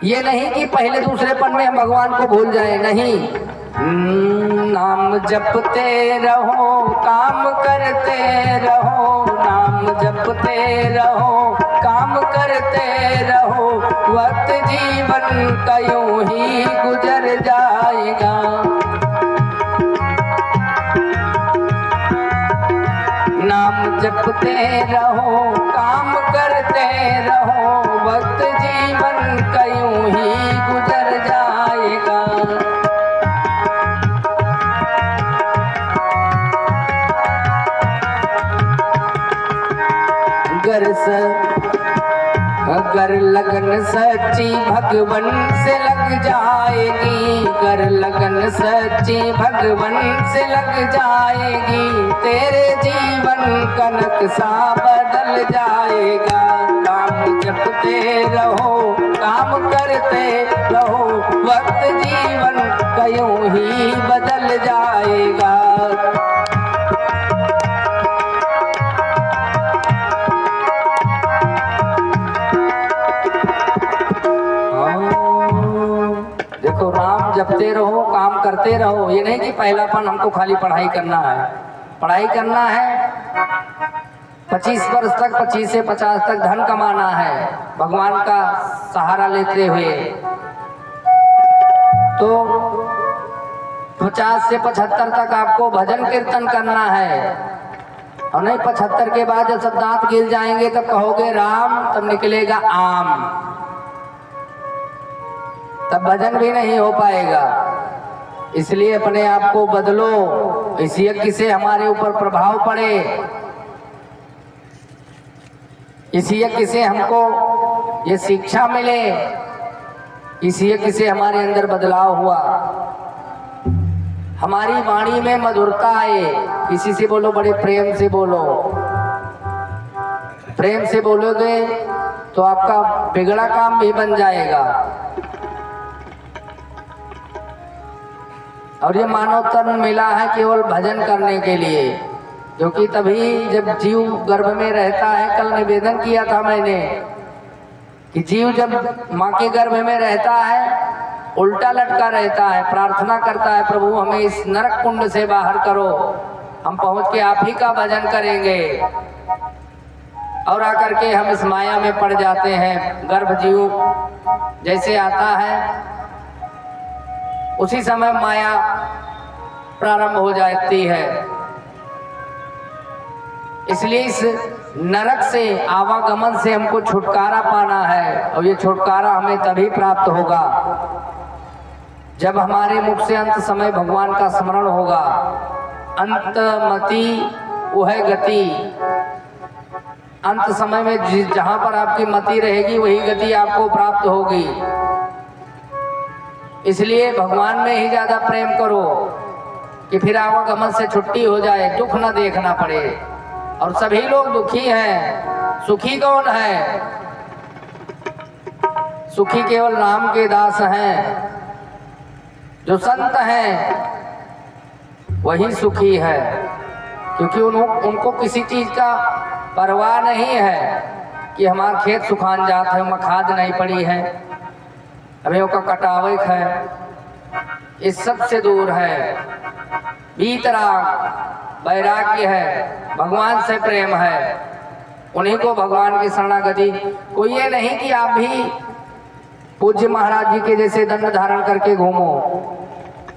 ये नहीं कि पहले दूसरे पन में हम भगवान को भूल जाए, नहीं। नाम जपते रहो, काम करते रहो, नाम जपते रहो, काम करते रहो, वक्त जीवन का यूं ही गुजर जाएगा। नाम जपते रहो, काम करते रहो, वक्त जीवन का यूं ही गुजर जाएगा। अगर लगन सच्ची भगवन से लग जाएगी, अगर लगन सच्ची भगवन से लग जाएगी, तेरे जीवन का नक्शा बदल जाएगा। काम जपते रहो, काम करते रहो, वक्त जीवन का यूं ही बदल जाएगा। देखो, नाम जपते रहो, काम करते रहो, ये नहीं कि पहलापन हमको खाली पढ़ाई करना है। पढ़ाई करना है 25 वर्ष तक, 25 से 50 तक धन कमाना है भगवान का सहारा लेते हुए। तो 50 से 75 तक आपको भजन कीर्तन करना है, और नहीं 75 के बाद जब सब दांत गिर जाएंगे तब कहोगे राम, तब निकलेगा आम, तब भजन भी नहीं हो पाएगा। इसलिए अपने आप को बदलो, इस यज्ञ से हमारे ऊपर प्रभाव पड़े, इस यज्ञ से हमको ये शिक्षा मिले, इस यज्ञ से हमारे अंदर बदलाव हुआ, हमारी वाणी में मधुरता आए। किसी से बोलो बड़े प्रेम से बोलो, प्रेम से बोलोगे तो आपका बिगड़ा काम भी बन जाएगा। और ये मानव तन मिला है केवल भजन करने के लिए, क्योंकि तभी जब जीव गर्भ में रहता है, कल निवेदन किया था मैंने कि जीव जब माँ के गर्भ में रहता है उल्टा लटका रहता है, प्रार्थना करता है प्रभु हमें इस नरक कुंड से बाहर करो, हम पहुंच के आप ही का भजन करेंगे, और आकर के हम इस माया में पड़ जाते हैं। गर्भ जीव जैसे आता है उसी समय माया प्रारंभ हो जाती है। इसलिए इस नरक से, आवागमन से हमको छुटकारा पाना है, और ये छुटकारा हमें तभी प्राप्त होगा जब हमारे मुख से अंत समय भगवान का स्मरण होगा। अंतमति वह गति, अंत समय में जहां पर आपकी मति रहेगी वही गति आपको प्राप्त होगी। इसलिए भगवान में ही ज्यादा प्रेम करो कि फिर आवागमन से छुट्टी हो जाए, दुख न देखना पड़े। और सभी लोग दुखी हैं, सुखी कौन है? सुखी केवल राम के दास हैं, जो संत हैं वही सुखी है, क्योंकि उनको किसी चीज का परवाह नहीं है कि हमारा खेत सुखान जात है, वहाँ खाद नहीं पड़ी है, हमें उसका कटावे है, इस सब से दूर है। वीतराग वैराग्य है, भगवान से प्रेम है, उन्हीं को भगवान की शरणागति। कोई ये नहीं कि आप भी पूज्य महाराज जी के जैसे दंड धारण करके घूमो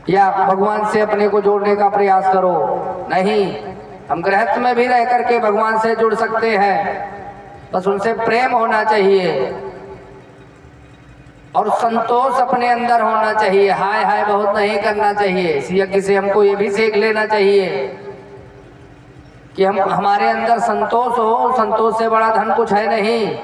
या भगवान से अपने को जोड़ने का प्रयास करो, नहीं। हम गृहस्थ में भी रह करके भगवान से जुड़ सकते हैं, बस उनसे प्रेम होना चाहिए और संतोष अपने अंदर होना चाहिए। हाय हाय बहुत नहीं करना चाहिए। इस यज्ञ से हमको ये भी सीख लेना चाहिए कि हम हमारे अंदर संतोष हो, संतोष से बड़ा धन कुछ है नहीं।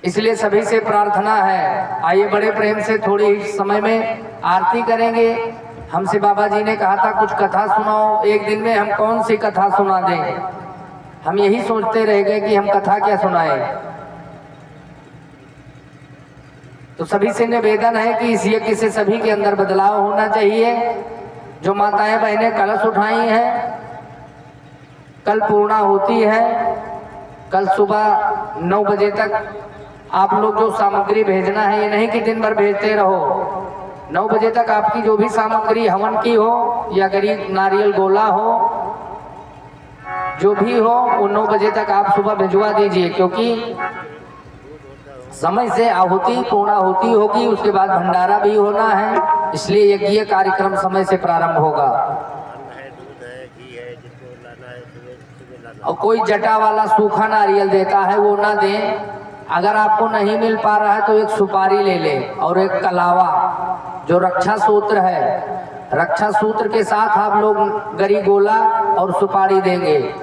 इसलिए सभी से प्रार्थना है, आइए बड़े प्रेम से थोड़ी समय में आरती करेंगे। हमसे बाबा जी ने कहा था कुछ कथा सुनाओ, एक दिन में हम कौन सी कथा सुना दें। हम यही सोचते रह गए कि हम कथा क्या सुनाएं। तो सभी से निवेदन है कि इस यज्ञ से सभी के अंदर बदलाव होना चाहिए। जो माताएं बहनें कलश उठाई हैं, कल पूर्णा होती है, कल सुबह 9 बजे तक आप लोग जो सामग्री भेजना है, ये नहीं कि दिन भर भेजते रहो। 9 बजे तक आपकी जो भी सामग्री हवन की हो या गरीब नारियल गोला हो, जो भी हो वो 9 बजे तक आप सुबह भिजवा दीजिए, क्योंकि समय से आहुति पूर्णाहुति होगी, उसके बाद भंडारा भी होना है, इसलिए यज्ञ कार्यक्रम समय से प्रारंभ होगा। और कोई जटा वाला सूखा नारियल देता है वो ना दें। अगर आपको नहीं मिल पा रहा है तो एक सुपारी ले ले और एक कलावा जो रक्षा सूत्र है, रक्षा सूत्र के साथ आप लोग गरी गोला और सुपारी देंगे,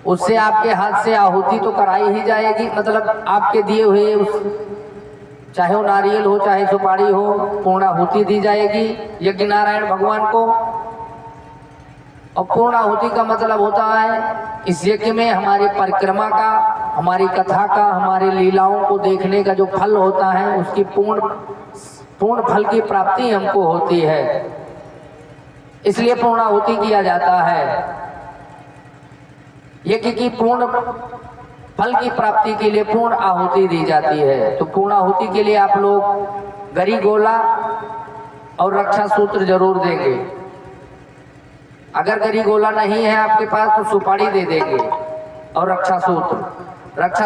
उससे आपके हाथ से आहुति तो कराई ही जाएगी, मतलब आपके दिए हुए उस चाहे वो नारियल हो चाहे सुपारी हो पूर्णाहुति दी जाएगी यज्ञ नारायण भगवान को। और पूर्णाहुति का मतलब होता है इस यज्ञ में हमारी परिक्रमा का, हमारी कथा का, हमारी लीलाओं को देखने का जो फल होता है उसकी पूर्ण फल की प्राप्ति हमको होती है, इसलिए पूर्णाहुति किया जाता है। यज्ञ की पूर्ण फल की प्राप्ति के लिए पूर्ण आहुति दी जाती है। तो पूर्णाहुति के लिए आप लोग गरी गोला और रक्षा सूत्र जरूर देंगे। अगर गरी गोला नहीं है आपके पास तो सुपारी दे देंगे और रक्षा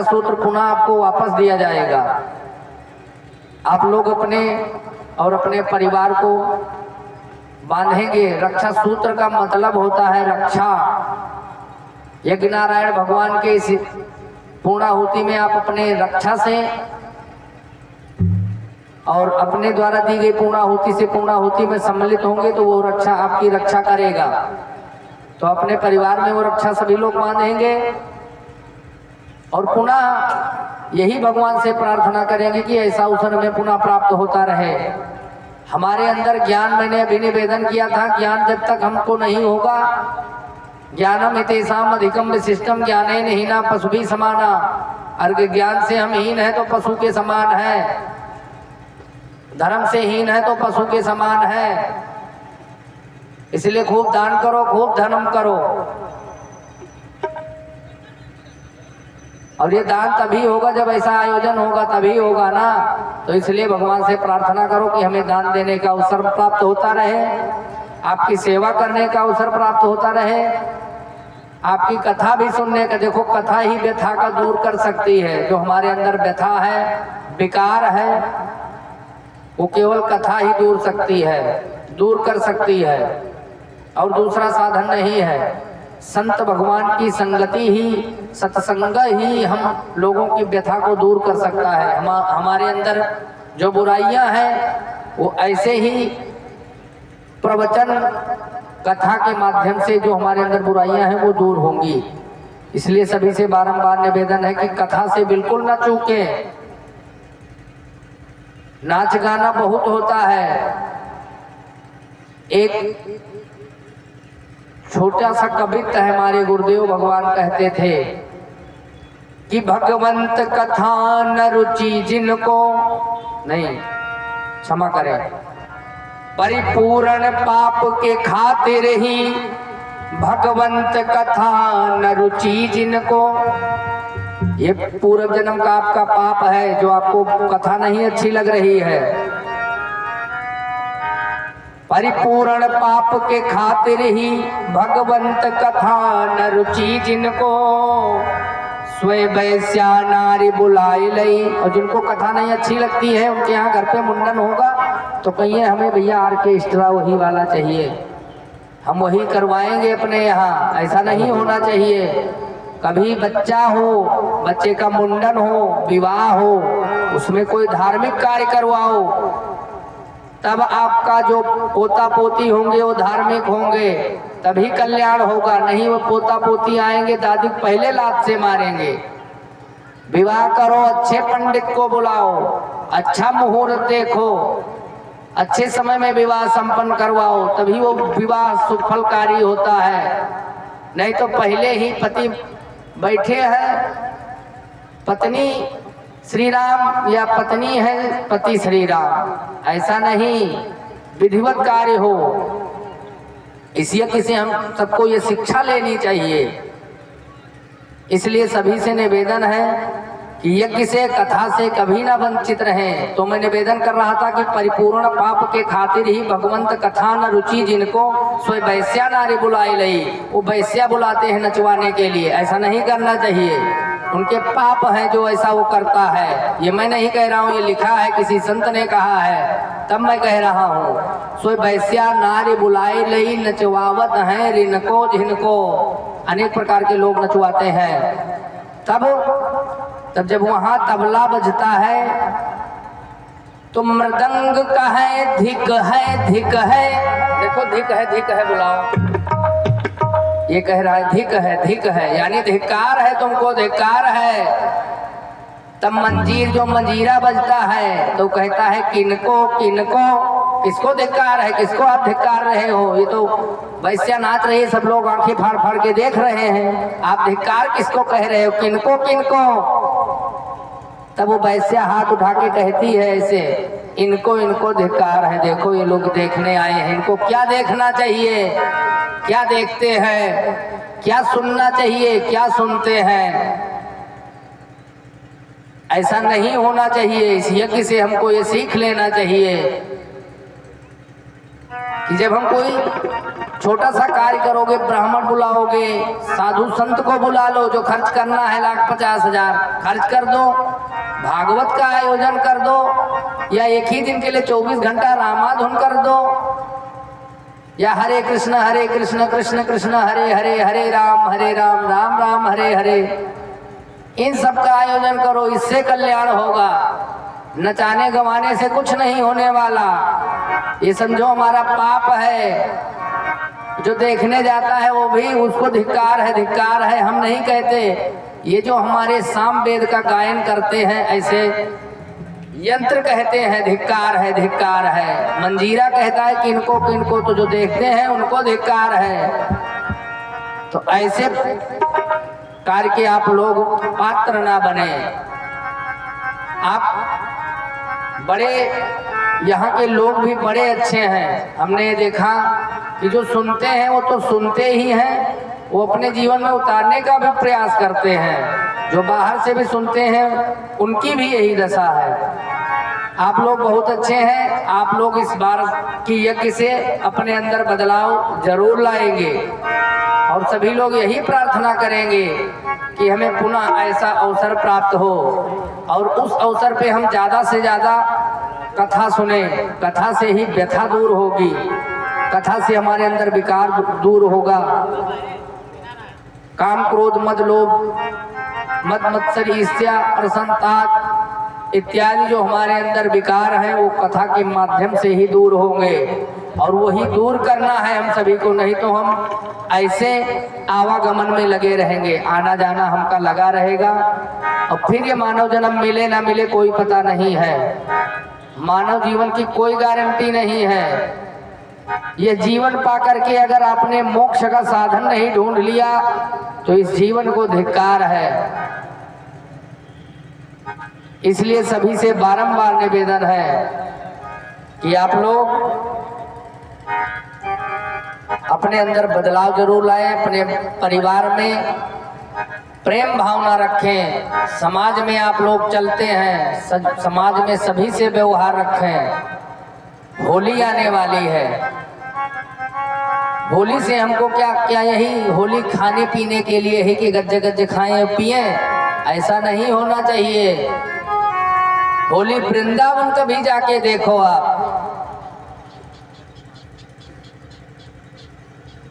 सूत्र पुनः आपको वापस दिया जाएगा। आप लोग अपने और अपने परिवार को बांधेंगे। रक्षा सूत्र का मतलब होता है रक्षा। यज्ञ नारायण भगवान के इस पूर्णाहुति में आप अपने रक्षा से और अपने द्वारा दी गई पूर्णाहुति से पूर्णाहुति में सम्मिलित होंगे तो वो रक्षा आपकी रक्षा करेगा। तो अपने परिवार में वो रक्षा सभी लोग बांधेंगे और पुनः यही भगवान से प्रार्थना करेंगे कि ऐसा अवसर में पुनः प्राप्त होता रहे। हमारे अंदर ज्ञान, मैंने अभी निवेदन किया था, ज्ञान जब तक हमको नहीं होगा, ज्ञानम इतेषाम अधिकम विशिष्टम ज्ञानेन हीना पशुभिः समाना, अर्घ ज्ञान से हम हीन है तो पशु के समान है, धर्म से हीन है तो पशु के समान है। इसलिए खूब दान करो, खूब धर्म करो। और ये दान तभी होगा जब ऐसा आयोजन होगा, तभी होगा ना। तो इसलिए भगवान से प्रार्थना करो कि हमें दान देने का अवसर प्राप्त होता रहे, आपकी सेवा करने का अवसर प्राप्त होता रहे, आपकी कथा भी सुनने का। देखो कथा ही व्यथा का दूर कर सकती है। जो हमारे अंदर व्यथा है, विकार है, वो केवल कथा ही दूर कर सकती है और दूसरा साधन नहीं है। संत भगवान की संगति ही, सत्संग ही हम लोगों की व्यथा को दूर कर सकता है। हमारे अंदर जो बुराइयां हैं वो ऐसे ही प्रवचन कथा के माध्यम से जो हमारे अंदर बुराइयां हैं वो दूर होंगी। इसलिए सभी से बारंबार निवेदन है कि कथा से बिल्कुल ना चूकें। नाच गाना बहुत होता है। एक छोटा सा कवित्त है, हमारे गुरुदेव भगवान कहते थे कि भगवंत कथा न रुचि जिनको, नहीं क्षमा करें, परिपूर्ण पाप के खातिर ही भगवंत कथा न रुचि जिनको। ये पूर्व जन्म का आपका पाप है जो आपको कथा नहीं अच्छी लग रही है। परिपूर्ण पाप के खातिर ही भगवंत कथा न रुचि जिनको, स्वयं वैश्या नारी बुलाई लई। और जिनको कथा नहीं अच्छी लगती है उनके यहाँ घर पे मुंडन होगा तो कहिए हमें भैया आर्केस्ट्रा वही वाला चाहिए, हम वही करवाएंगे अपने यहाँ। ऐसा नहीं होना चाहिए। कभी बच्चा हो, बच्चे का मुंडन हो, विवाह हो, उसमें कोई धार्मिक कार्य करवाओ, तब आपका जो पोता पोती होंगे वो धार्मिक होंगे, तभी कल्याण होगा। नहीं वो पोता पोती आएंगे दादी पहले लात से मारेंगे। विवाह करो, अच्छे पंडित को बुलाओ, अच्छा मुहूर्त देखो, अच्छे समय में विवाह संपन्न करवाओ, तभी वो विवाह सुफलकारी होता है। नहीं तो पहले ही पति बैठे हैं, पत्नी श्री राम या पत्नी है पति श्री राम, ऐसा नहीं, विधिवत कार्य हो। इसलिए हम सबको ये शिक्षा लेनी चाहिए। इसलिए सभी से निवेदन है कि यज्ञ से, कथा से कभी ना वंचित रहें। तो मैं निवेदन कर रहा था कि परिपूर्ण पाप के खातिर ही भगवंत कथा न रुचि जिनको, स्वयं वैश्या नारी बुलाई लई। वो वैश्या बुलाते हैं नचवाने के लिए, ऐसा नहीं करना चाहिए। उनके पाप हैं जो ऐसा वो करता है। ये मैं नहीं कह रहा हूँ, ये लिखा है, किसी संत ने कहा है, तब मैं कह रहा हूँ। सोई वैश्या नारी बुलाई लई नचवावत हैं रिनको झिनको। अनेक प्रकार के लोग नचवाते हैं। तब जब वहां तबला बजता है तो मृदंग का है धिक है धिक है। देखो धिक है बुलाओ। ये कह रहा है धिक है यानी धिक्कार है, तुमको धिक्कार है। तब मंजीर जो मंजीरा बजता है तो कहता है किनको किनको, किसको धिक्कार है, किसको आप धिक्कार रहे हो। ये तो वैश्या नाच रही है, सब लोग आंखें फाड़ फाड़ के देख रहे हैं, आप धिक्कार किसको कह रहे हो, किनको किनको। तब वो वैश्या हाथ उठा के कहती है ऐसे, इनको धिक्कार है। देखो ये लोग देखने आए हैं, इनको क्या देखना चाहिए, क्या देखते हैं, क्या सुनना चाहिए, क्या सुनते हैं। ऐसा नहीं होना चाहिए। इस यज्ञ से हमको ये सीख लेना चाहिए कि जब हम कोई छोटा सा कार्य करोगे, ब्राह्मण बुलाओगे, साधु संत को बुला लो, जो खर्च करना है 1,50,000 खर्च कर दो, भागवत का आयोजन कर दो, या एक ही दिन के लिए 24 घंटा रामाधुन कर दो, या हरे कृष्ण कृष्ण कृष्ण हरे हरे, हरे राम राम राम हरे हरे, इन सब का आयोजन करो। इससे कल्याण होगा। नचाने गवाने से कुछ नहीं होने वाला। ये समझो हमारा पाप है। जो देखने जाता है वो भी उसको धिक्कार है। हम नहीं कहते। ये जो हमारे साम वेद का गायन करते हैं, ऐसे यंत्र कहते हैं धिक्कार है। मंजीरा कहता है किनको किनको, तो जो देखते हैं उनको धिक्कार है। तो ऐसे कार्य के आप लोग पात्र ना बने। आप बड़े, यहाँ के लोग भी बड़े अच्छे हैं। हमने देखा कि जो सुनते हैं वो तो सुनते ही हैं, वो अपने जीवन में उतारने का भी प्रयास करते हैं। जो बाहर से भी सुनते हैं उनकी भी यही दशा है। आप लोग बहुत अच्छे हैं। आप लोग इस बार की यज्ञ से अपने अंदर बदलाव जरूर लाएंगे, और सभी लोग यही प्रार्थना करेंगे कि हमें पुनः ऐसा अवसर प्राप्त हो, और उस अवसर पे हम ज़्यादा से ज़्यादा कथा सुने। कथा से ही व्यथा दूर होगी, कथा से हमारे अंदर विकार दूर होगा। काम क्रोध मद लोभ मद मत्सर ईर्ष्या प्रसन्नता इत्यादि जो हमारे अंदर विकार हैं, वो कथा के माध्यम से ही दूर होंगे, और वही दूर करना है हम सभी को। नहीं तो हम ऐसे आवागमन में लगे रहेंगे, आना जाना हमका लगा रहेगा, और फिर ये मानव जन्म मिले ना मिले कोई पता नहीं है। मानव जीवन की कोई गारंटी नहीं है। ये जीवन पा करके अगर आपने मोक्ष का साधन नहीं ढूंढ लिया तो इस जीवन को धिक्कार है। इसलिए सभी से बारंबार निवेदन है कि आप लोग अपने अंदर बदलाव जरूर लाएं, अपने परिवार में प्रेम भावना रखें। समाज में आप लोग चलते हैं, समाज में सभी से व्यवहार रखें। होली आने वाली है, होली से हमको क्या यही होली खाने पीने के लिए है कि गज्जे गज्जे खाएं पिएं? ऐसा नहीं होना चाहिए। होली वृंदावन कभी जाके देखो आप।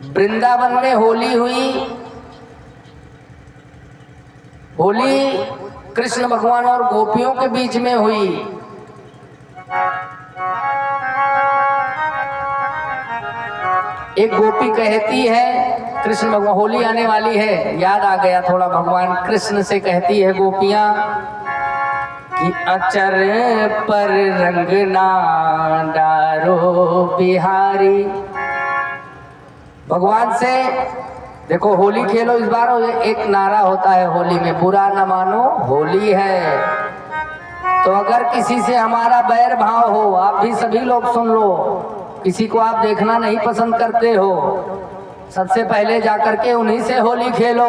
वृंदावन में होली हुई, होली कृष्ण भगवान और गोपियों के बीच में हुई। एक गोपी कहती है, कृष्ण भगवान, होली आने वाली है, याद आ गया थोड़ा, भगवान कृष्ण से कहती है गोपियां कि अचर पर रंग ना डारो बिहारी। भगवान से देखो होली खेलो इस बार, एक नारा होता है होली में, बुरा न मानो होली है। तो अगर किसी से हमारा बैर भाव हो, आप भी सभी लोग सुन लो, किसी को आप देखना नहीं पसंद करते हो, सबसे पहले जाकर के उन्हीं से होली खेलो,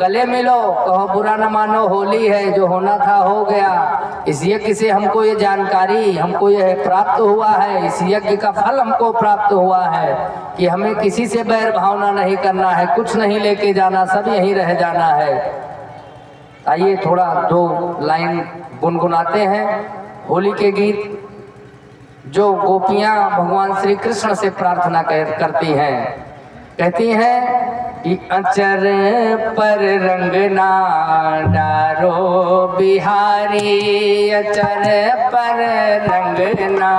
गले मिलो, कहो बुरा न मानो होली है, जो होना था हो गया। इस यज्ञ से हमको ये जानकारी, हमको ये प्राप्त हुआ है, इस यज्ञ का फल हमको प्राप्त हुआ है कि हमें किसी से बैर भावना नहीं करना है, कुछ नहीं लेके जाना, सब यहीं रह जाना है। आइए थोड़ा 2 लाइन गुनगुनाते हैं होली के गीत जो गोपियां भगवान श्री कृष्ण से प्रार्थना करती हैं। कहती हैं कि अचर पर रंग ना डारो बिहारी, अचर पर रंग ना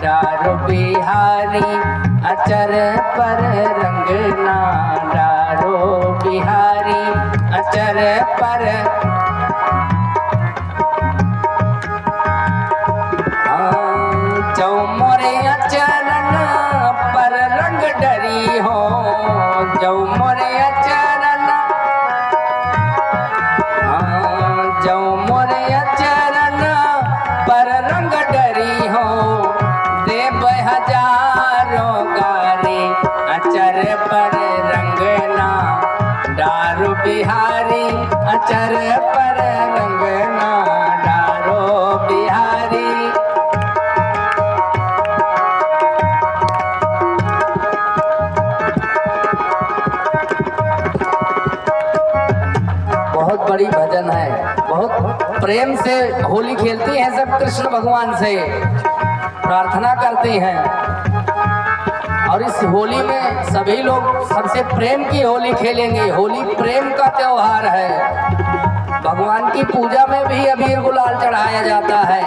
डारो बिहारी, अचर पर रंग ना डारो बिहारी, अचर पर जो मोरे अचरन पर रंग डरी हो, जो मोरे अचरन, जो मोरे अचरन पर रंग डरी हो, देव हजारों गारे, अचर पर रंग ना डारो बिहारी, अचर पर रंग ना डारो बिहारी। बहुत बड़ी भजन है, बहुत प्रेम से होली खेलती हैं सब कृष्ण भगवान से प्रार्थना करते हैं। और इस होली में सभी लोग सबसे प्रेम की होली खेलेंगे। होली प्रेम का त्योहार है। भगवान की पूजा में भी अबीर गुलाल चढ़ाया जाता है।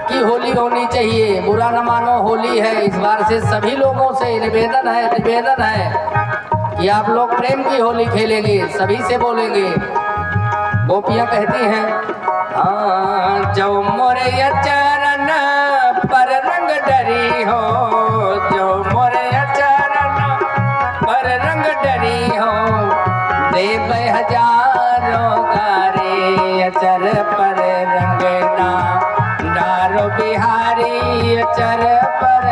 कि होली होनी चाहिए, बुरा न मानो होली है। इस बार से सभी लोगों से निवेदन है कि आप लोग प्रेम की होली खेलेंगे, सभी से बोलेंगे। गोपियां कहती हैं जो मोरे चरण पर रंग डरी हो, जो मोरे चरण पर रंग डरी हो, देव हजारों गारे अचर पर रंग ना डारो बिहारी, अचर पर